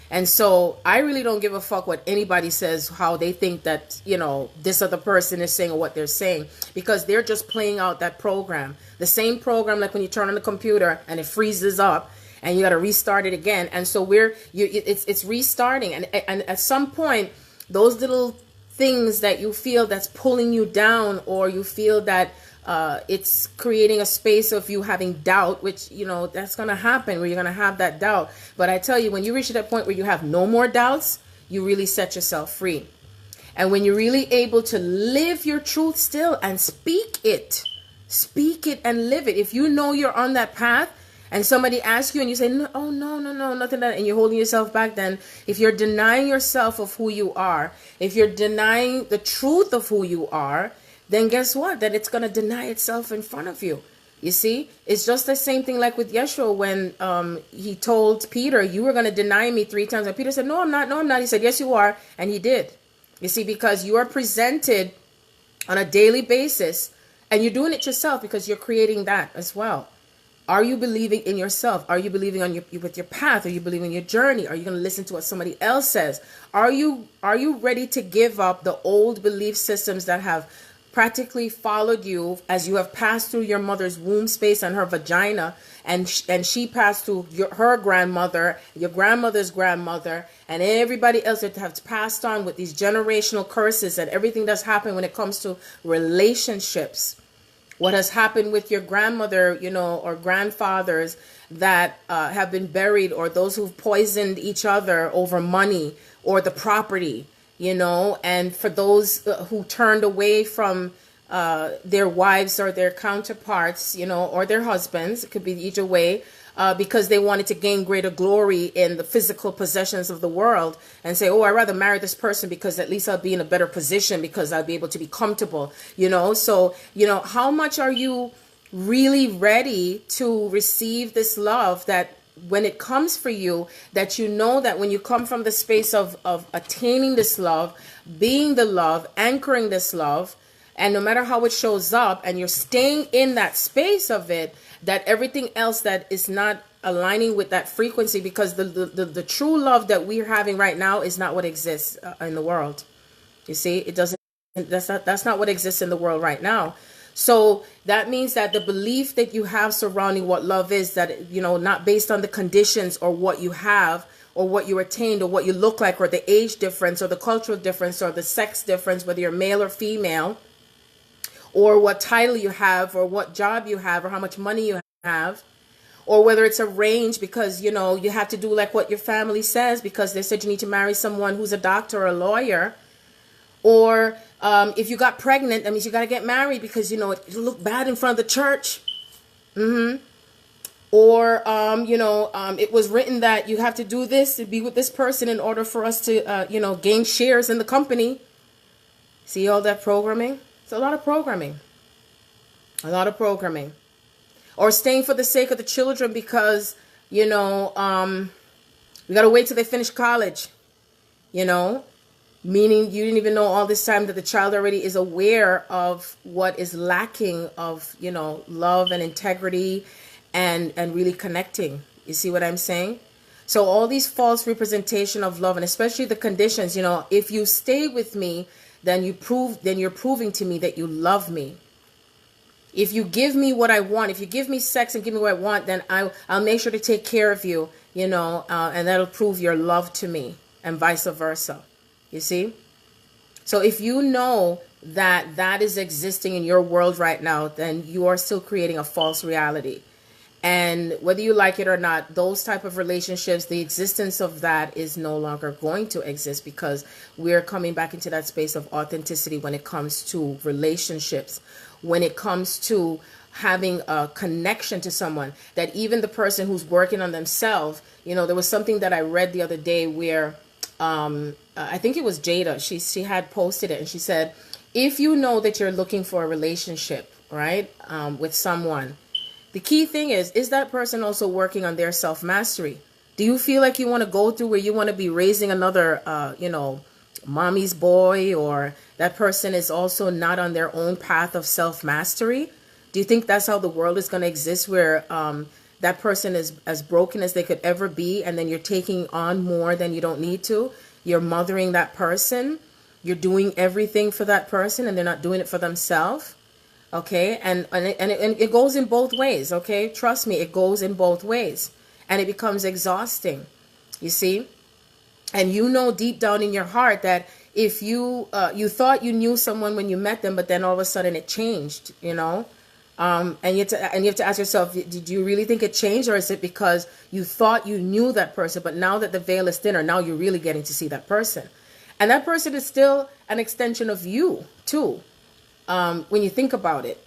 And so I really don't give a fuck what anybody says, how they think that, you know, this other person is saying or what they're saying, because they're just playing out that program. The same program, like when you turn on the computer and it freezes up and you got to restart it again. And so it's restarting. And at some point, those little things that you feel that's pulling you down, or you feel that it's creating a space of you having doubt, which, you know, that's going to happen, where you're going to have that doubt. But I tell you, when you reach that point where you have no more doubts, you really set yourself free. And when you're really able to live your truth still and speak it and live it. If you know you're on that path and somebody asks you and you say, no, oh, no, nothing, that, and you're holding yourself back, then if you're denying yourself of who you are, if you're denying the truth of who you are, then guess what? That it's going to deny itself in front of you. You see, it's just the same thing like with Yeshua when he told Peter, you were going to deny me 3 times. And Peter said, no, I'm not. He said, yes, you are. And he did. You see, because you are presented on a daily basis, and you're doing it yourself because you're creating that as well. Are you believing in yourself? Are you believing on with your path? Are you believing in your journey? Are you going to listen to what somebody else says? Are you ready to give up the old belief systems that have practically followed you as you have passed through your mother's womb space and her vagina, and she passed through her grandmother, your grandmother's grandmother, and everybody else that has passed on with these generational curses and everything that's happened when it comes to relationships? What has happened with your grandmother, or grandfathers that have been buried, or those who've poisoned each other over money or the property, and for those who turned away from their wives or their counterparts, or their husbands, it could be either way, because they wanted to gain greater glory in the physical possessions of the world and say, oh, I'd rather marry this person because at least I'll be in a better position because I'll be able to be comfortable, So, how much are you really ready to receive this love that when it comes for you, that that when you come from the space of attaining this love, being the love, anchoring this love, and no matter how it shows up, and you're staying in that space of it, that everything else that is not aligning with that frequency, because the true love that we're having right now is not what exists in the world. You see, it doesn't. That's not what exists in the world right now. So that means that the belief that you have surrounding what love is, that, not based on the conditions or what you have or what you attained or what you look like or the age difference or the cultural difference or the sex difference, whether you're male or female, or what title you have or what job you have or how much money you have, or whether it's arranged because, you have to do like what your family says because they said you need to marry someone who's a doctor or a lawyer. Or if you got pregnant, that means you got to get married because, it'll look bad in front of the church. Or, it was written that you have to do this to be with this person in order for us to, gain shares in the company. See all that programming? It's a lot of programming. A lot of programming. Or staying for the sake of the children because, we got to wait till they finish college, meaning you didn't even know all this time that the child already is aware of what is lacking of, love and integrity and really connecting. You see what I'm saying? So all these false representation of love, and especially the conditions, if you stay with me, then you're proving to me that you love me. If you give me what I want, if you give me sex and give me what I want, then I'll make sure to take care of you, and that'll prove your love to me, and vice versa. You see? So if you know that is existing in your world right now, then you are still creating a false reality. And whether you like it or not, those type of relationships, the existence of that is no longer going to exist because we're coming back into that space of authenticity when it comes to relationships, when it comes to having a connection to someone, that even the person who's working on themselves, there was something that I read the other day where I think it was Jada. She had posted it and she said, if you know that you're looking for a relationship, right, with someone, the key thing is that person also working on their self-mastery? Do you feel like you want to go through where you want to be raising another, mommy's boy, or that person is also not on their own path of self-mastery? Do you think that's how the world is going to exist, where that person is as broken as they could ever be, and then you're taking on more than you don't need to? You're mothering that person. You're doing everything for that person, and they're not doing it for themselves. Okay, and it goes in both ways. Okay, trust me, it goes in both ways, and it becomes exhausting. You see, and deep down in your heart that if you thought you knew someone when you met them, but then all of a sudden it changed. And you have to ask yourself, did you really think it changed, or is it because you thought you knew that person, but now that the veil is thinner, now you're really getting to see that person, and that person is still an extension of you too. When you think about it.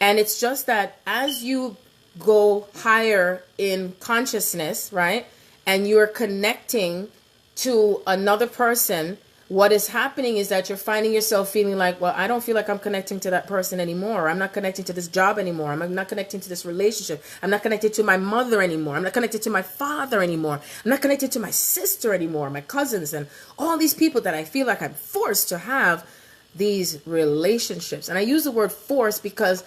And it's just that as you go higher in consciousness, right, and you're connecting to another person, what is happening is that you're finding yourself feeling like, well, I don't feel like I'm connecting to that person anymore. I'm not connecting to this job anymore. I'm not connecting to this relationship. I'm not connected to my mother anymore. I'm not connected to my father anymore. I'm not connected to my sister anymore, my cousins, and all these people that I feel like I'm forced to have these relationships. And I use the word force because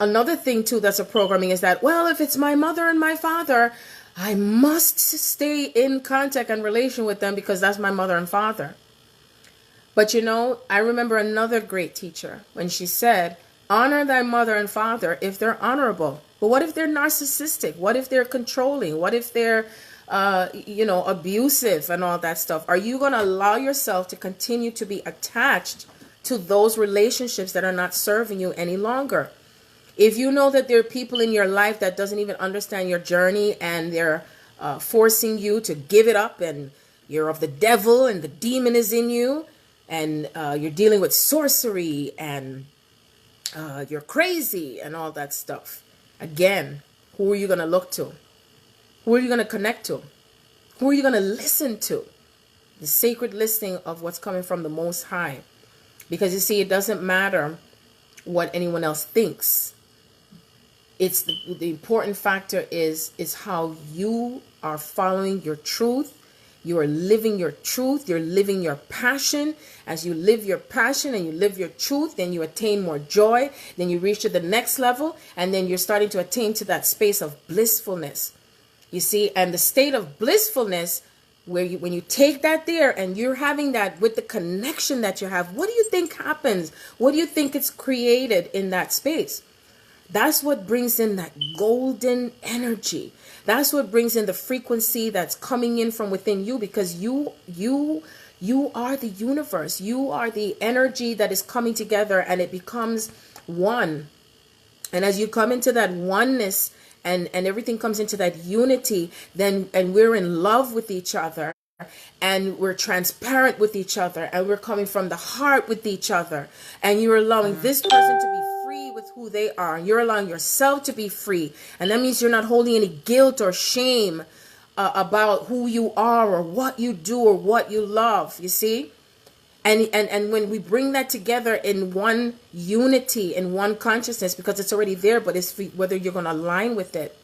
Another thing too that's a programming is that, well, if it's my mother and my father, I must stay in contact and relation with them because that's my mother and father. But you know, I remember another great teacher when she said, honor thy mother and father if they're honorable. But what if they're narcissistic? What if they're controlling? What if they're, abusive and all that stuff? Are you going to allow yourself to continue to be attached to those relationships that are not serving you any longer? If you know that there are people in your life that doesn't even understand your journey and they're forcing you to give it up, and you're of the devil and the demon is in you, and you're dealing with sorcery and you're crazy and all that stuff. Again, who are you going to look to? Who are you going to connect to? Who are you going to listen to? The sacred listening of what's coming from the Most High. Because you see, it doesn't matter what anyone else thinks. It's the important factor is how you are following your truth. You are living your truth. You're living your passion. As you live your passion and you live your truth, then you attain more joy. Then you reach to the next level. And then you're starting to attain to that space of blissfulness. You see, and the state of blissfulness, where when you take that there and you're having that with the connection that you have, what do you think happens? What do you think is created in that space? That's what brings in that golden energy. That's what brings in the frequency that's coming in from within you, because you are the universe. You are the energy that is coming together and it becomes one. And as you come into that oneness and everything comes into that unity, then and we're in love with each other and we're transparent with each other and we're coming from the heart with each other, and you're allowing this person to be free with who they are. You're allowing yourself to be free. And that means you're not holding any guilt or shame about who you are or what you do or what you love, you see? And when we bring that together in one unity, in one consciousness, because it's already there, but it's whether you're going to align with it,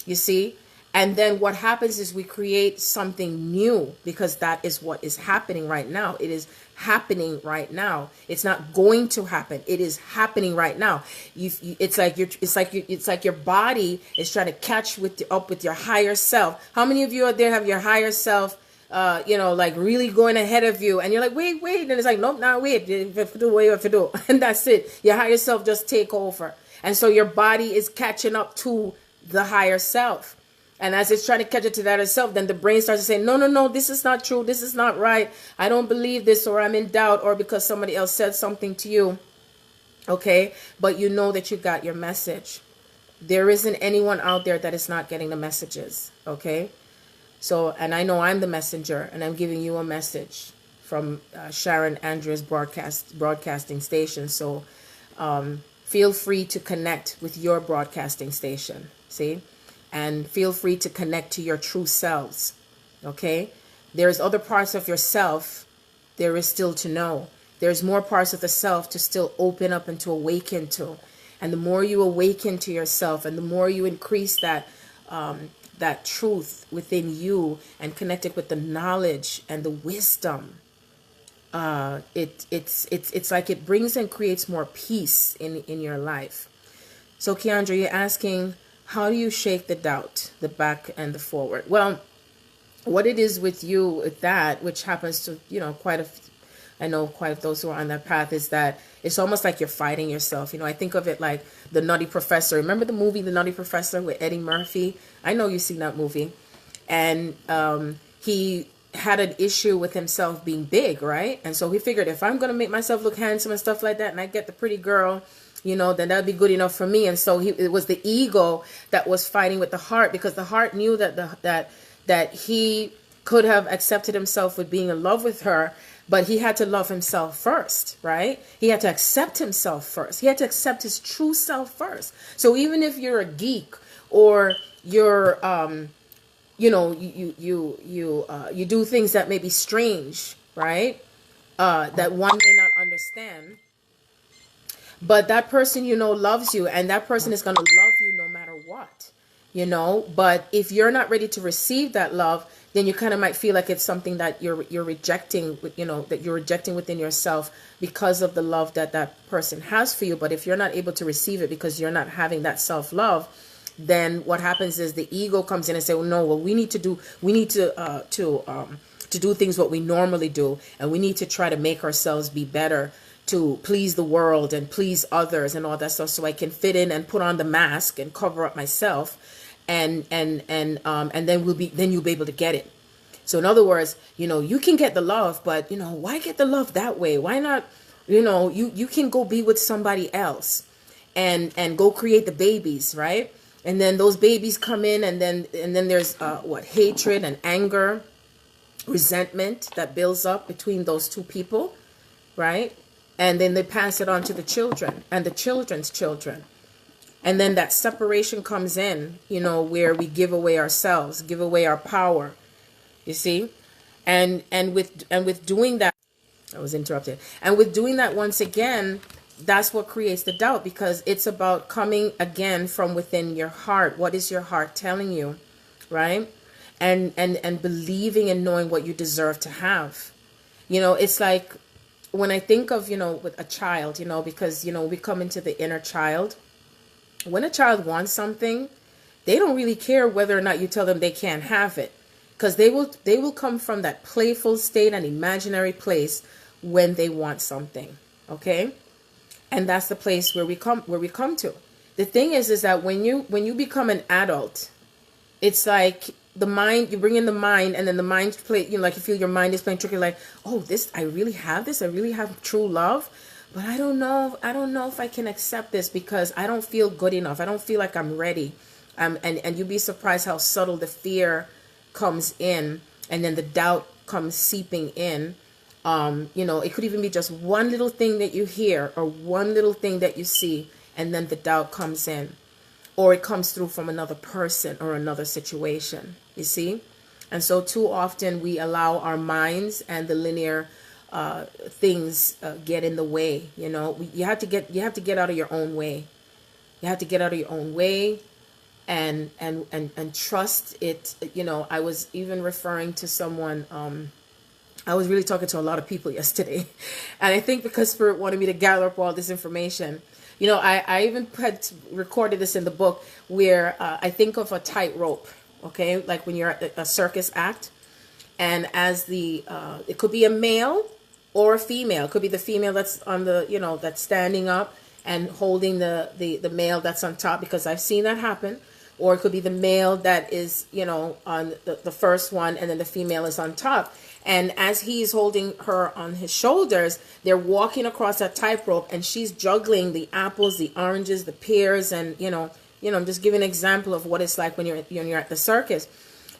you see? And then what happens is we create something new, because that is what is happening right now. It is happening right now. It's not going to happen. It is happening right now. It's like your body is trying to catch up with your higher self. How many of you out there have your higher self like really going ahead of you, and you're like, wait, and it's like, nope, now wait, you have to do what you have to do, and that's it. Your higher self just take over, and so your body is catching up to the higher self, and as it's trying to catch up to that itself, then the brain starts to say, no, this is not true, this is not right, I don't believe this, or I'm in doubt, or because somebody else said something to you. Okay, but you know that you got your message. There isn't anyone out there that is not getting the messages. Okay. So, and I know I'm the messenger, and I'm giving you a message from Sharon Andrea's broadcasting station. So feel free to connect with your broadcasting station, see? And feel free to connect to your true selves, okay? There's other parts of yourself there is still to know. There's more parts of the self to still open up and to awaken to. And the more you awaken to yourself and the more you increase that truth within you and connect it with the knowledge and the wisdom, it's like it brings and creates more peace in your life. So Keandra, you're asking, how do you shake the doubt, the back and the forward? Well, what it is with you with that, which happens to quite a those who are on that path, is that it's almost like you're fighting yourself. I think of it like The Nutty Professor. Remember the movie The Nutty Professor with Eddie Murphy? I know you've seen that movie. And he had an issue with himself being big, right? And so he figured, if I'm going to make myself look handsome and stuff like that, and I get the pretty girl, then that'd be good enough for me. And so it was the ego that was fighting with the heart, because the heart knew that he could have accepted himself with being in love with her, but he had to love himself first, right? He had to accept himself first. He had to accept his true self first. So even if you're a geek, or you're you do things that may be strange, right? That one may not understand, but that person loves you, and that person is going to love you no matter what. But if you're not ready to receive that love, then you kind of might feel like it's something that you're rejecting, that you're rejecting within yourself because of the love that that person has for you. But if you're not able to receive it because you're not having that self-love, then what happens is the ego comes in and say, well, no, well, we need to do things what we normally do, and we need to try to make ourselves be better to please the world and please others and all that stuff, so I can fit in and put on the mask and cover up myself, and then you'll be able to get it. So in other words, you can get the love, but why get the love that way? Why not, you can go be with somebody else and go create the babies, right? And then those babies come in, and then there's hatred and anger, resentment that builds up between those two people, right? And then they pass it on to the children and the children's children. And then that separation comes in, where we give away ourselves, give away our power, you see? And with doing that, I was interrupted. And with doing that once again, that's what creates the doubt, because it's about coming again from within your heart. What is your heart telling you, right? And believing and knowing what you deserve to have. It's like when I think of, with a child, because, we come into the inner child. When a child wants something, they don't really care whether or not you tell them they can't have it, because they will come from that playful state and imaginary place when they want something. Okay. And that's the place where we come to. The thing is that when you become an adult, it's like the mind, you bring in the mind, and then the mind play, like you feel your mind is playing tricky, like, oh, I really have true love, but I don't know if I can accept this because I don't feel good enough. I don't feel like I'm ready. And you'd be surprised how subtle the fear comes in, and then the doubt comes seeping in. It could even be just one little thing that you hear or one little thing that you see, and then the doubt comes in, or it comes through from another person or another situation, you see? And so too often we allow our minds and the linear things get in the way. You have to get out of your own way. You have to get out of your own way and trust it. I was even referring to someone, I was really talking to a lot of people yesterday, and I think because Spirit wanted me to gather up all this information, I even had recorded this in the book, where I think of a tightrope, okay, like when you're at a circus act, and as it could be a male or a female. It could be the female that's on the, that's standing up and holding the male that's on top, because I've seen that happen. Or it could be the male that is, on the first one, and then the female is on top. And as he's holding her on his shoulders, they're walking across that tightrope, and she's juggling the apples, the oranges, the pears, and, I'm just giving an example of what it's like when you're at the circus.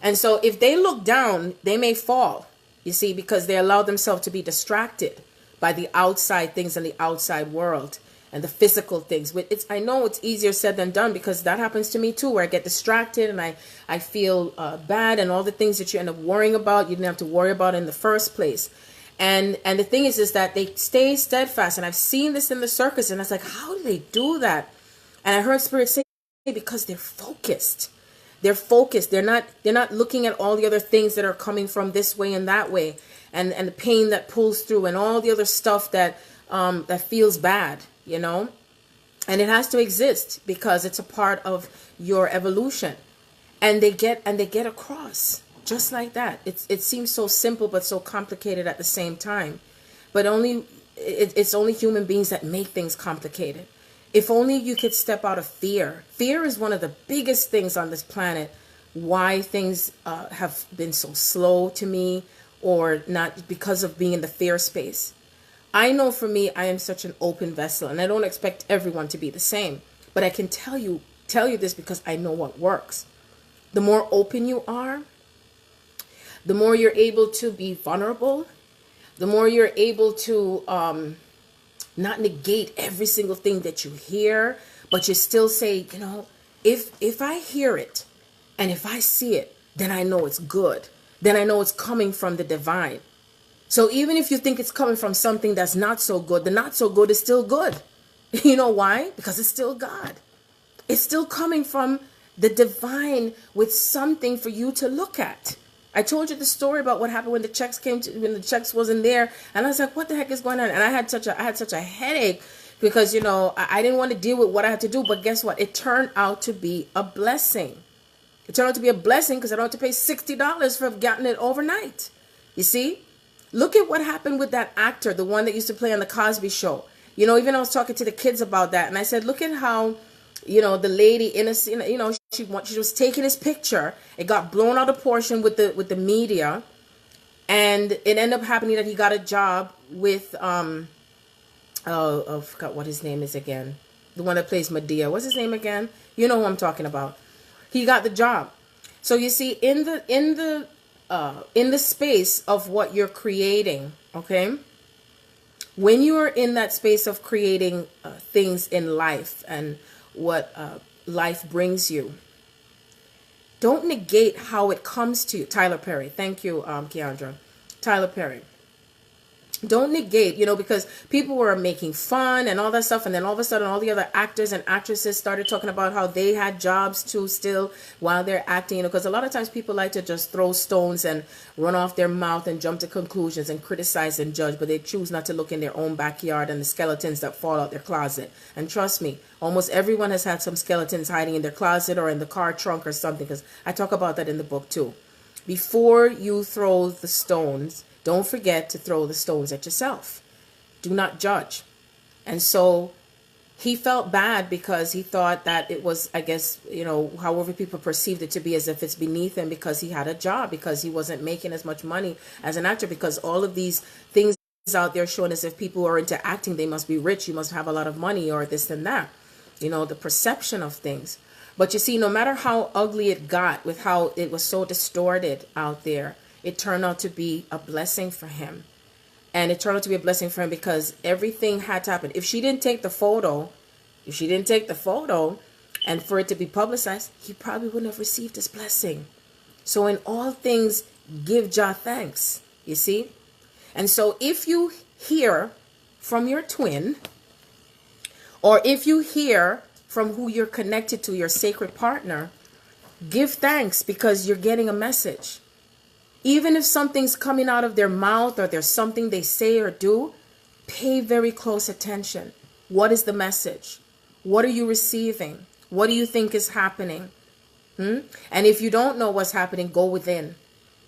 And so if they look down, they may fall, you see, because they allow themselves to be distracted by the outside things in the outside world and the physical things. I know it's easier said than done, because that happens to me too, where I get distracted and I feel bad, and all the things that you end up worrying about, you didn't have to worry about in the first place. And the thing is that they stay steadfast. And I've seen this in the circus, and I was like, how do they do that? And I heard Spirit say, because they're focused. They're focused. They're not looking at all the other things that are coming from this way and that way, and the pain that pulls through, and all the other stuff that feels bad, and it has to exist because it's a part of your evolution. And they get across just like that. It seems so simple but so complicated at the same time. But it's only human beings that make things complicated. If only you could step out of fear. Fear is one of the biggest things on this planet. Why things have been so slow to me, or not, because of being in the fear space. I know for me, I am such an open vessel, and I don't expect everyone to be the same. But I can tell you this because I know what works. The more open you are, the more you're able to be vulnerable, the more you're able to not negate every single thing that you hear, but you still say, if I hear it and if I see it, then I know it's good. Then I know it's coming from the divine. So even if you think it's coming from something that's not so good, the not so good is still good. You know why? Because it's still God. It's still coming from the divine with something for you to look at. I told you the story about what happened when the checks when the checks wasn't there, and I was like, what the heck is going on? And I had such a headache because, you know, I didn't want to deal with what I had to do. But guess what? It turned out to be a blessing. It turned out to be a blessing because I don't have to pay $60 for getting it overnight. You see? Look at what happened with that actor, the one that used to play on the Cosby Show. You know, even I was talking to the kids about that, and I said, look at how, you know, the lady in a, you know, she was taking his picture. It got blown out of proportion with the media, and it ended up happening that he got a job with I forgot what his name is again. The one that plays Medea. What's his name again? You know who I'm talking about. He got the job. So you see, in the space of what you're creating, okay? When you are in that space of creating things in life and what life brings you, don't negate how it comes to you. Tyler Perry. Thank you, Keandra. Tyler Perry. Don't negate, you know, because people were making fun and all that stuff. And then all of a sudden, all the other actors and actresses started talking about how they had jobs too still while they're acting, you know, because a lot of times people like to just throw stones and run off their mouth and jump to conclusions and criticize and judge, but they choose not to look in their own backyard and the skeletons that fall out their closet. And trust me, almost everyone has had some skeletons hiding in their closet or in the car trunk or something, because I talk about that in the book too. Before you throw the stones, don't forget to throw the stones at yourself. Do not judge. And so he felt bad because he thought that it was, I guess, you know, however people perceived it to be, as if it's beneath him because he had a job, because he wasn't making as much money as an actor, because all of these things out there showing as if people who are into acting, they must be rich, you must have a lot of money or this and that. You know, the perception of things. But you see, no matter how ugly it got with how it was so distorted out there, it turned out to be a blessing for him. And it turned out to be a blessing for him because everything had to happen. If she didn't take the photo, and for it to be publicized, he probably wouldn't have received his blessing. So in all things, give Jah thanks, you see? And so if you hear from your twin, or if you hear from who you're connected to, your sacred partner, give thanks because you're getting a message. Even if something's coming out of their mouth or there's something they say or do, pay very close attention. What is the message? What are you receiving? What do you think is happening? And if you don't know what's happening, go within.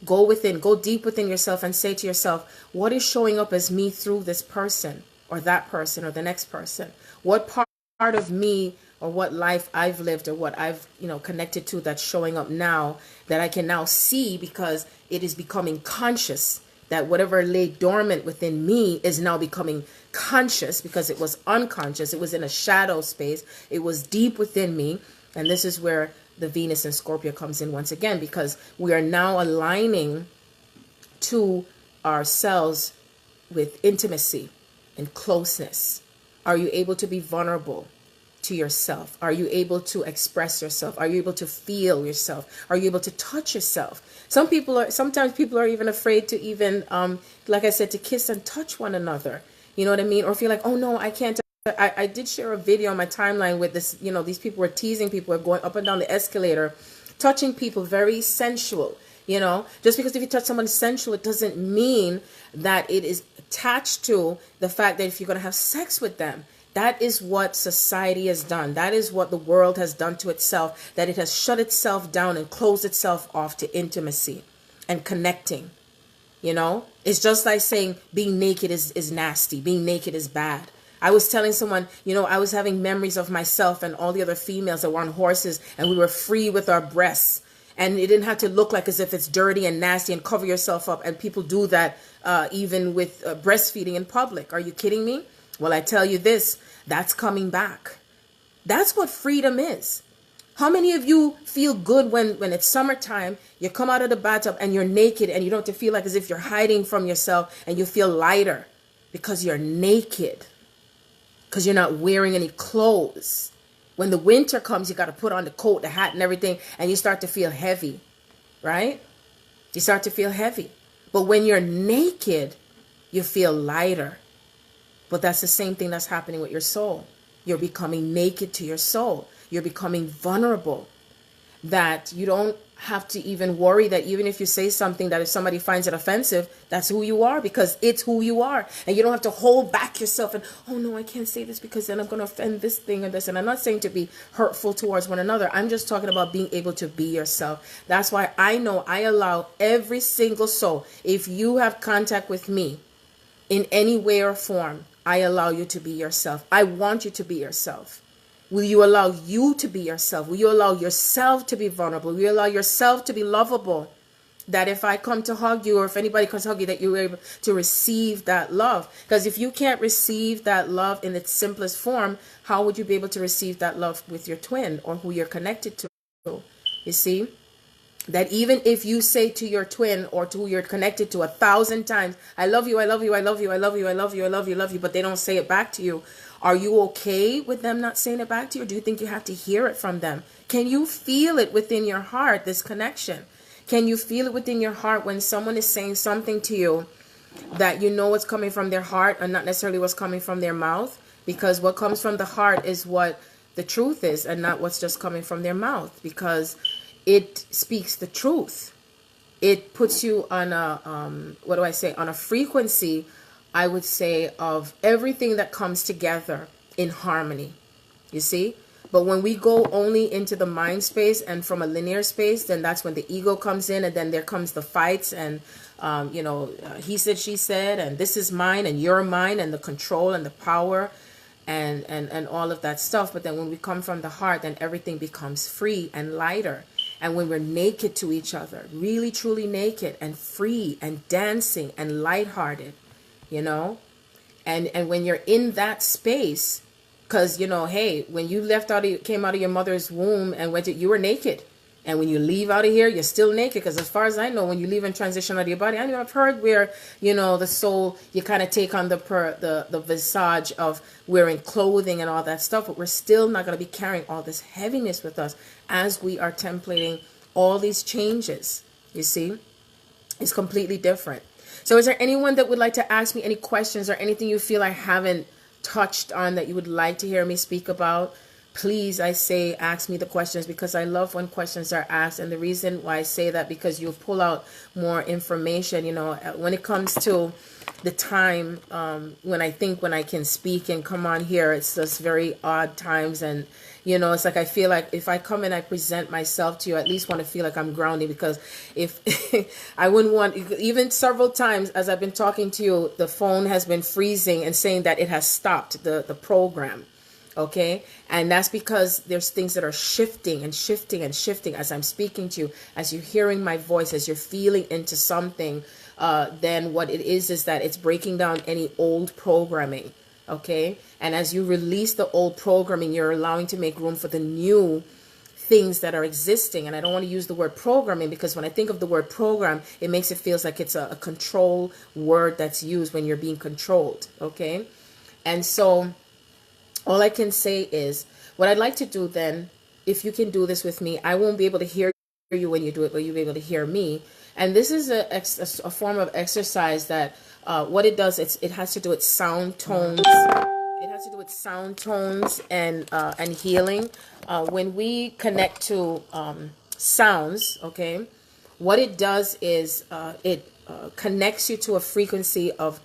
Go within. Go deep within yourself and say to yourself, what is showing up as me through this person or that person or the next person? What part of me or what life I've lived or what I've, you know, connected to that's showing up now that I can now see, because it is becoming conscious, that whatever lay dormant within me is now becoming conscious, because it was unconscious. It was in a shadow space. It was deep within me. And this is where the Venus and Scorpio comes in once again, because we are now aligning to ourselves with intimacy and closeness. Are you able to be vulnerable to yourself? Are you able to express yourself? Are you able to feel yourself? Are you able to touch yourself? Sometimes people are even afraid to even, like I said, to kiss and touch one another. You know what I mean? Or feel like, oh no, I can't. I did share a video on my timeline with this, you know, these people were teasing people, were going up and down the escalator, touching people, very sensual. You know, just because if you touch someone sensual, it doesn't mean that it is attached to the fact that if you're going to have sex with them. That is what society has done. That is what the world has done to itself, that it has shut itself down and closed itself off to intimacy and connecting. You know, it's just like saying being naked is nasty. Being naked is bad. I was telling someone, you know, I was having memories of myself and all the other females that were on horses, and we were free with our breasts. And it didn't have to look like as if it's dirty and nasty and cover yourself up. And people do that even with breastfeeding in public. Are you kidding me? Well, I tell you this, that's coming back. That's what freedom is. How many of you feel good when it's summertime, you come out of the bathtub and you're naked and you don't have to feel like as if you're hiding from yourself, and you feel lighter because you're naked, because you're not wearing any clothes. When the winter comes, you got to put on the coat, the hat and everything, and you start to feel heavy, right? You start to feel heavy. But when you're naked, you feel lighter. But that's the same thing that's happening with your soul. You're becoming naked to your soul. You're becoming vulnerable. That you don't have to even worry that even if you say something that if somebody finds it offensive, that's who you are, because it's who you are. And you don't have to hold back yourself and, oh no, I can't say this because then I'm going to offend this thing or this. And I'm not saying to be hurtful towards one another. I'm just talking about being able to be yourself. That's why I know I allow every single soul, if you have contact with me in any way or form, I allow you to be yourself. I want you to be yourself. Will you allow you to be yourself? Will you allow yourself to be vulnerable? Will you allow yourself to be lovable? That if I come to hug you, or if anybody comes to hug you, that you're able to receive that love. Because if you can't receive that love in its simplest form, how would you be able to receive that love with your twin or who you're connected to? You see? That even if you say to your twin or to who you're connected to 1,000 times, I love you, I love you, I love you, I love you, I love you, I love you, I love you, but they don't say it back to you, are you okay with them not saying it back to you? Or do you think you have to hear it from them? Can you feel it within your heart, this connection? Can you feel it within your heart when someone is saying something to you that you know what's coming from their heart and not necessarily what's coming from their mouth? Because what comes from the heart is what the truth is, and not what's just coming from their mouth, because it speaks the truth. It puts you on a, on a frequency, I would say, of everything that comes together in harmony, you see? But when we go only into the mind space and from a linear space, then that's when the ego comes in, and then there comes the fights and, he said, she said, and this is mine and you're mine, and the control and the power and all of that stuff. But then when we come from the heart, then everything becomes free and lighter. And when we're naked to each other, really, truly naked and free and dancing and lighthearted, you know, and when you're in that space, because, you know, hey, when you came out of your mother's womb and you were naked. And when you leave out of here, you're still naked. Because as far as I know, when you leave and transition out of your body, I know I've heard where, you know, the soul, you kind of take on the visage of wearing clothing and all that stuff. But we're still not going to be carrying all this heaviness with us as we are templating all these changes. You see, it's completely different. So is there anyone that would like to ask me any questions or anything you feel I haven't touched on that you would like to hear me speak about? Please, I say, ask me the questions, because I love when questions are asked. And the reason why I say that, because you pull out more information, you know, when it comes to the time, when I can speak and come on here, it's just very odd times. And, you know, it's like, I feel like if I come and I present myself to you, I at least want to feel like I'm grounded, because if I wouldn't want, even several times as I've been talking to you, the phone has been freezing and saying that it has stopped the program. Okay. And that's because there's things that are shifting and shifting and shifting as I'm speaking to you, as you're hearing my voice, as you're feeling into something. Then what it is that it's breaking down any old programming. Okay. And as you release the old programming, you're allowing to make room for the new things that are existing. And I don't want to use the word programming, because when I think of the word program, it makes it feels like it's a control word that's used when you're being controlled. Okay. And so all I can say is, what I'd like to do then, if you can do this with me, I won't be able to hear you when you do it, but you'll be able to hear me. And this is a form of exercise that what it does, it has to do with sound tones. It has to do with sound tones and healing. When we connect to sounds, okay, what it does is it connects you to a frequency of,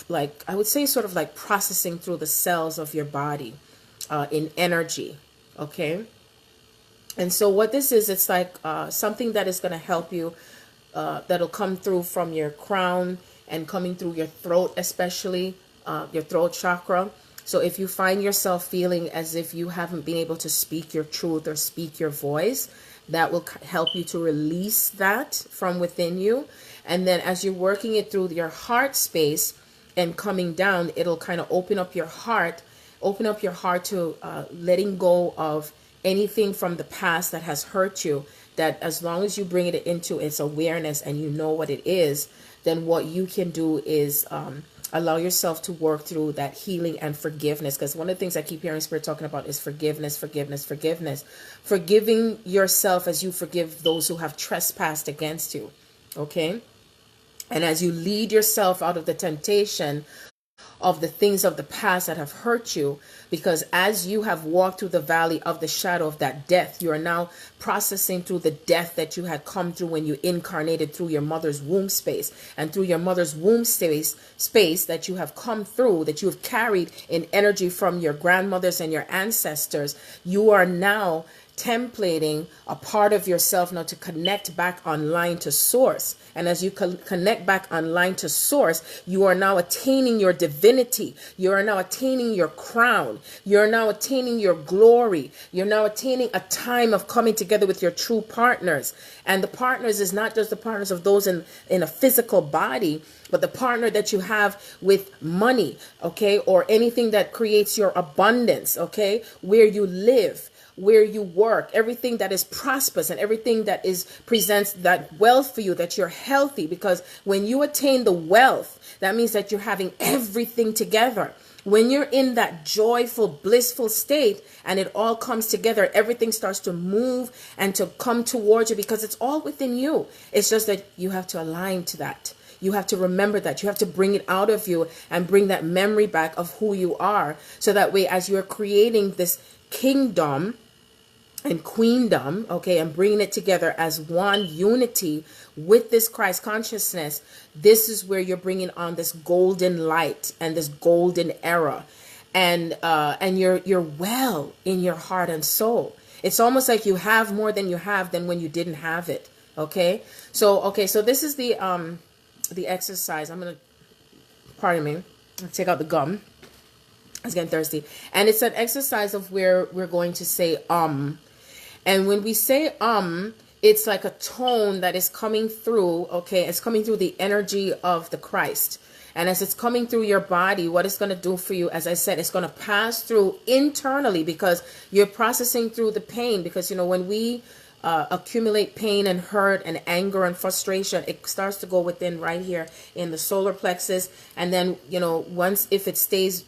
like, I would say, sort of like processing through the cells of your body in energy. Okay. And so what this is, it's like something that is going to help you, that'll come through from your crown and coming through your throat, especially your throat chakra. So if you find yourself feeling as if you haven't been able to speak your truth or speak your voice, that will help you to release that from within you. And then as you're working it through your heart space and coming down, it'll kind of open up your heart to letting go of anything from the past that has hurt you, that as long as you bring it into its awareness and you know what it is, then what you can do is allow yourself to work through that healing and forgiveness. Because one of the things I keep hearing Spirit talking about is forgiveness, forgiveness, forgiveness. Forgiving yourself as you forgive those who have trespassed against you. Okay? And as you lead yourself out of the temptation of the things of the past that have hurt you, because as you have walked through the valley of the shadow of that death, you are now processing through the death that you had come through when you incarnated through your mother's womb space, and through your mother's womb space that you have come through, that you have carried in energy from your grandmothers and your ancestors. You are now templating a part of yourself now to connect back online to source. And as you connect back online to source, you are now attaining your divinity. You are now attaining your crown. You're now attaining your glory. You're now attaining a time of coming together with your true partners. And the partners is not just the partners of those in a physical body, but the partner that you have with money, okay, or anything that creates your abundance, okay, where you live, where you work, everything that is prosperous and everything that is presents that wealth for you, that you're healthy. Because when you attain the wealth, that means that you're having everything together. When you're in that joyful, blissful state and it all comes together, everything starts to move and to come towards you because it's all within you. It's just that you have to align to that. You have to remember that. You have to bring it out of you and bring that memory back of who you are. So that way, as you're creating this kingdom and queendom, okay, and bringing it together as one unity with this Christ consciousness, this is where you're bringing on this golden light and this golden era, and you're well in your heart and soul. It's almost like you have more than you have than when you didn't have it. Okay, so this is the exercise. I'm gonna, pardon me, take out the gum. I was getting thirsty, and it's an exercise of where we're going to say and when we say it's like a tone that is coming through, okay? It's coming through the energy of the Christ. And as it's coming through your body, what it's going to do for you, as I said, it's going to pass through internally because you're processing through the pain. Because, you know, when we accumulate pain and hurt and anger and frustration, it starts to go within right here in the solar plexus. And then, you know, once if it stays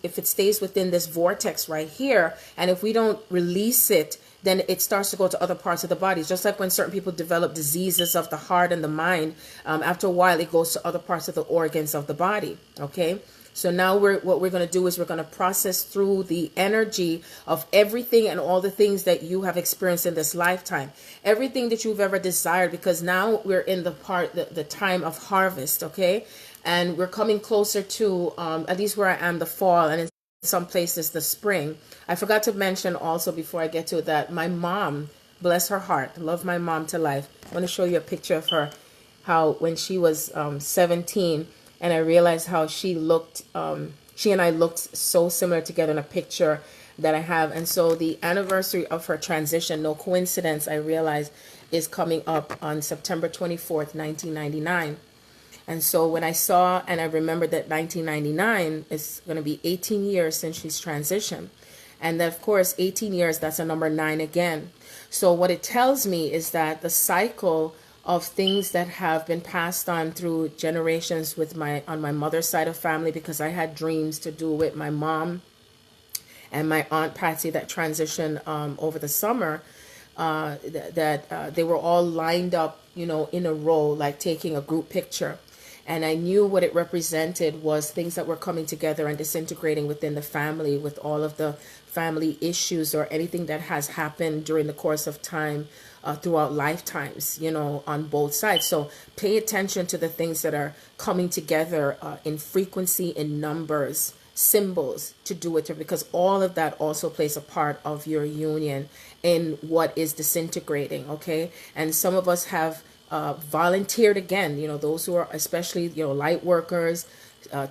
within this vortex right here, and if we don't release it, then it starts to go to other parts of the body. Just like when certain people develop diseases of the heart and the mind, after a while it goes to other parts of the organs of the body. Okay, so now what we're going to do is we're going to process through the energy of everything and all the things that you have experienced in this lifetime, everything that you've ever desired, because now we're in the time of harvest. Okay, and we're coming closer to at least where I am, the fall, and in some places the spring. I forgot to mention also before I get to that, my mom, bless her heart, love my mom to life. I want to show you a picture of her, how when she was 17, and I realized how she looked, she and I looked so similar together in a picture that I have. And so the anniversary of her transition, no coincidence, I realized, is coming up on September 24th, 1999. And so when I saw, and I remembered that 1999 is going to be 18 years since she's transitioned. And then, of course, 18 years, that's a number 9 again. So what it tells me is that the cycle of things that have been passed on through generations with on my mother's side of family, because I had dreams to do with my mom and my Aunt Patsy that transitioned over the summer, that they were all lined up, you know, in a row, like taking a group picture. And I knew what it represented was things that were coming together and disintegrating within the family, with all of the family issues or anything that has happened during the course of time throughout lifetimes, you know, on both sides. So pay attention to the things that are coming together in frequency, in numbers, symbols to do it, because all of that also plays a part of your union in what is disintegrating. Okay, and some of us have volunteered again, you know, those who are especially, you know, light workers,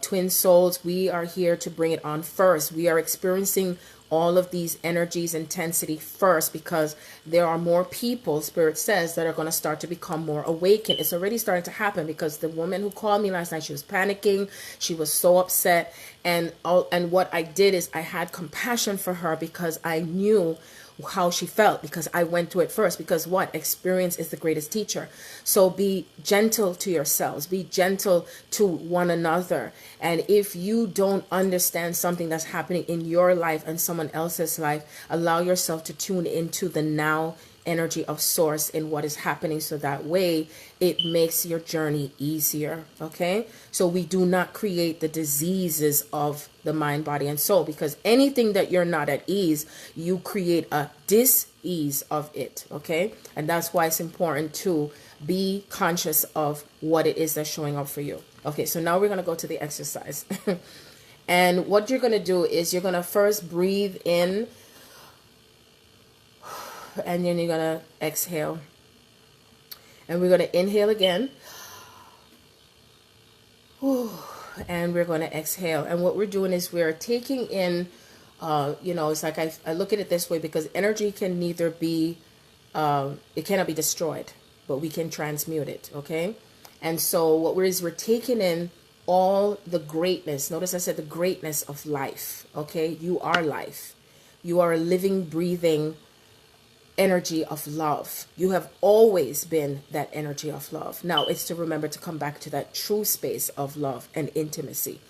twin souls, we are here to bring it on first. We are experiencing all of these energies, intensity first, because there are more people, Spirit says, that are going to start to become more awakened. It's already starting to happen, because the woman who called me last night, she was panicking. She was so upset. And what I did is I had compassion for her, because I knew how she felt, because I went through it first. Because what? Experience is the greatest teacher. So be gentle to yourselves, be gentle to one another. And if you don't understand something that's happening in your life and someone else's life, allow yourself to tune into the now energy of source in what is happening, so that way it makes your journey easier. Okay, so we do not create the diseases of the mind, body, and soul, because anything that you're not at ease, you create a dis-ease of it. Okay, and that's why it's important to be conscious of what it is that's showing up for you. Okay, so now we're going to go to the exercise. And what you're going to do is you're going to first breathe in, and then you're going to exhale. And we're going to inhale again. And we're going to exhale. And what we're doing is we're taking in, it's like I look at it this way, because energy can neither be, it cannot be destroyed, but we can transmute it, okay? And so what we're taking in all the greatness. Notice I said the greatness of life, okay? You are life. You are a living, breathing energy of love. You have always been that energy of love. Now it's to remember to come back to that true space of love and intimacy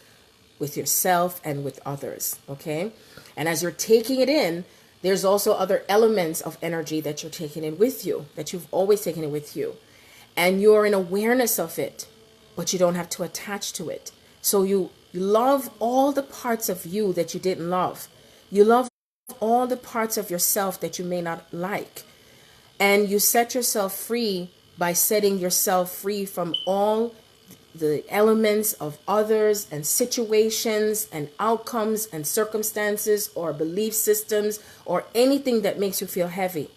with yourself and with others, okay? And as you're taking it in, there's also other elements of energy that you're taking in with you, that you've always taken in with you. And you're in awareness of it, but you don't have to attach to it. So you love all the parts of you that you didn't love. You love all the parts of yourself that you may not like. And you set yourself free by setting yourself free from all the elements of others and situations and outcomes and circumstances or belief systems or anything that makes you feel heavy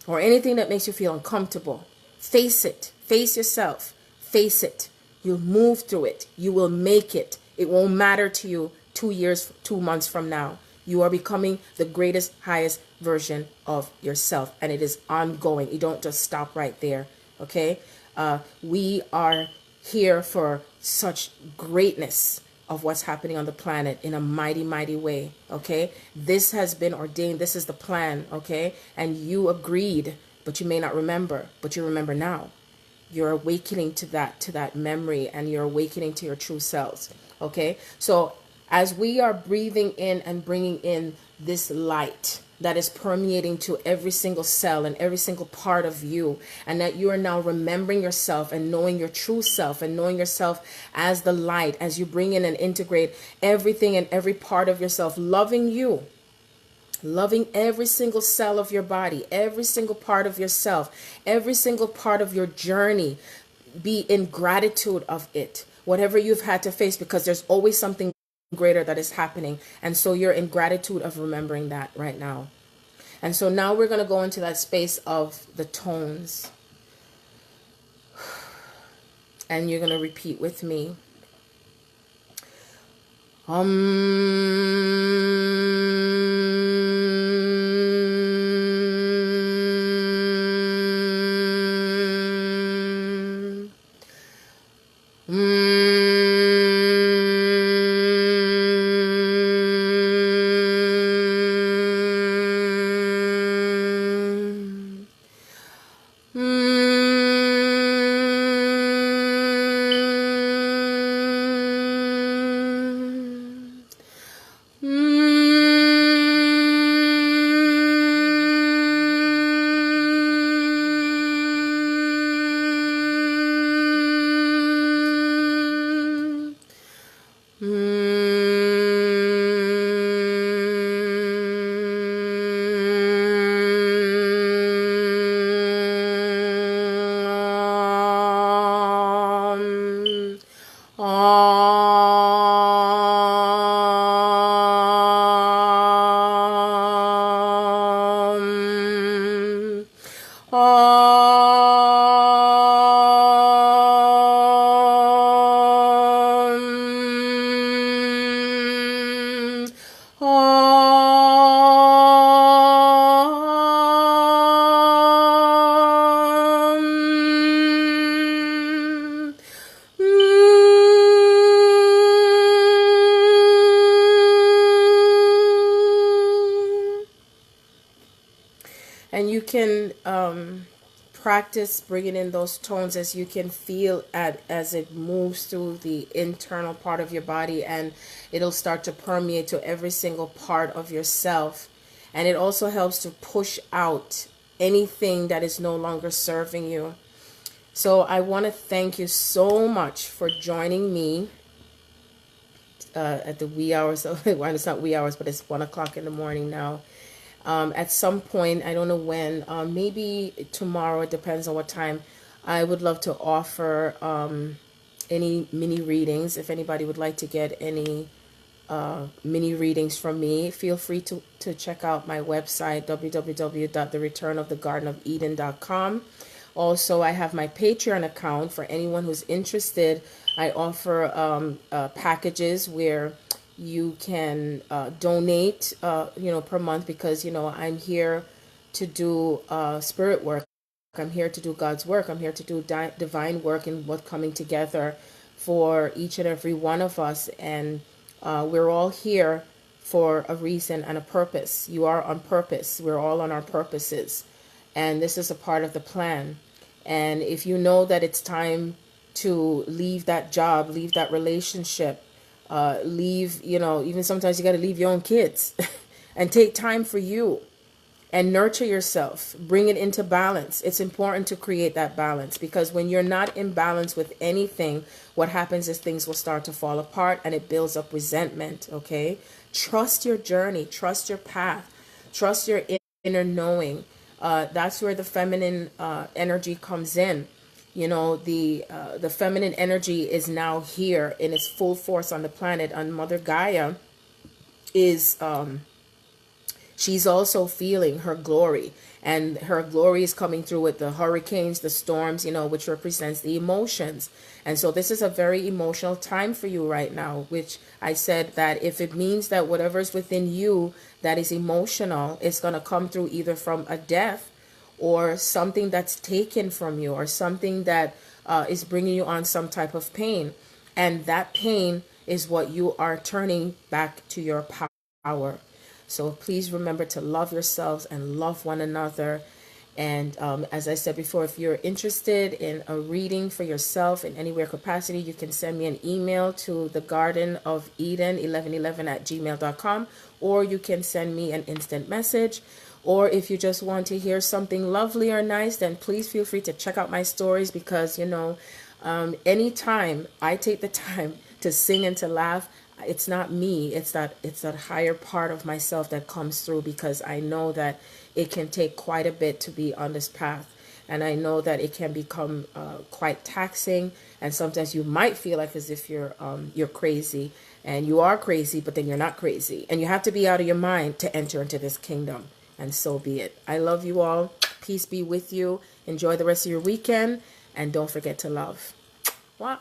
or anything that makes you feel uncomfortable. Face it. Face yourself. Face it. You'll move through it. You will make it. It won't matter to you 2 years, 2 months from now. You are becoming the greatest, highest version of yourself. And it is ongoing. You don't just stop right there. Okay? We are here for such greatness of what's happening on the planet in a mighty, mighty way. Okay? This has been ordained. This is the plan. Okay? And you agreed, but you may not remember. But you remember now. You're awakening to that memory, and you're awakening to your true selves. Okay? So as we are breathing in and bringing in this light that is permeating to every single cell and every single part of you, and that you are now remembering yourself and knowing your true self and knowing yourself as the light, as you bring in and integrate everything and every part of yourself, loving you, loving every single cell of your body, every single part of yourself, every single part of your journey. Be in gratitude of it, whatever you've had to face, because there's always something greater that is happening. And so you're in gratitude of remembering that right now. And so now we're going to go into that space of the tones. And you're going to repeat with me. And you can practice bringing in those tones as you can feel as it moves through the internal part of your body, and it'll start to permeate to every single part of yourself. And it also helps to push out anything that is no longer serving you. So I want to thank you so much for joining me at the wee hours of, well, it's not wee hours, but it's 1 o'clock in the morning now. At some point, I don't know when, maybe tomorrow, it depends on what time, I would love to offer any mini readings. If anybody would like to get any mini readings from me, feel free to check out my website, www.thereturnofthegardenofeden.com. Also, I have my Patreon account for anyone who's interested. I offer packages where you can donate, per month, because, I'm here to do spirit work. I'm here to do God's work. I'm here to do divine work and what's coming together for each and every one of us. And we're all here for a reason and a purpose. You are on purpose. We're all on our purposes. And this is a part of the plan. And if you know that it's time to leave that job, leave that relationship, leave, even sometimes you got to leave your own kids and take time for you and nurture yourself, bring it into balance. It's important to create that balance, because when you're not in balance with anything, what happens is things will start to fall apart and it builds up resentment. Okay. Trust your journey, trust your path, trust your inner knowing. That's where the feminine energy comes in. The feminine energy is now here in its full force on the planet, and Mother Gaia is she's also feeling her glory, and her glory is coming through with the hurricanes, the storms, which represents the emotions. And so this is a very emotional time for you right now, which I said that if it means that whatever is within you that is emotional is going to come through either from a death or something that's taken from you, or something that is bringing you on some type of pain. And that pain is what you are turning back to your power. So please remember to love yourselves and love one another. And as I said before, if you're interested in a reading for yourself in anywhere capacity, you can send me an email to thegardenofeden1111@gmail.com, or you can send me an instant message. Or if you just want to hear something lovely or nice, then please feel free to check out my stories, because, anytime I take the time to sing and to laugh, it's not me. It's that higher part of myself that comes through, because I know that it can take quite a bit to be on this path. And I know that it can become quite taxing. And sometimes you might feel like as if you're crazy, and you are crazy, but then you're not crazy. And you have to be out of your mind to enter into this kingdom. And so be it. I love you all. Peace be with you. Enjoy the rest of your weekend. And don't forget to love. Wow.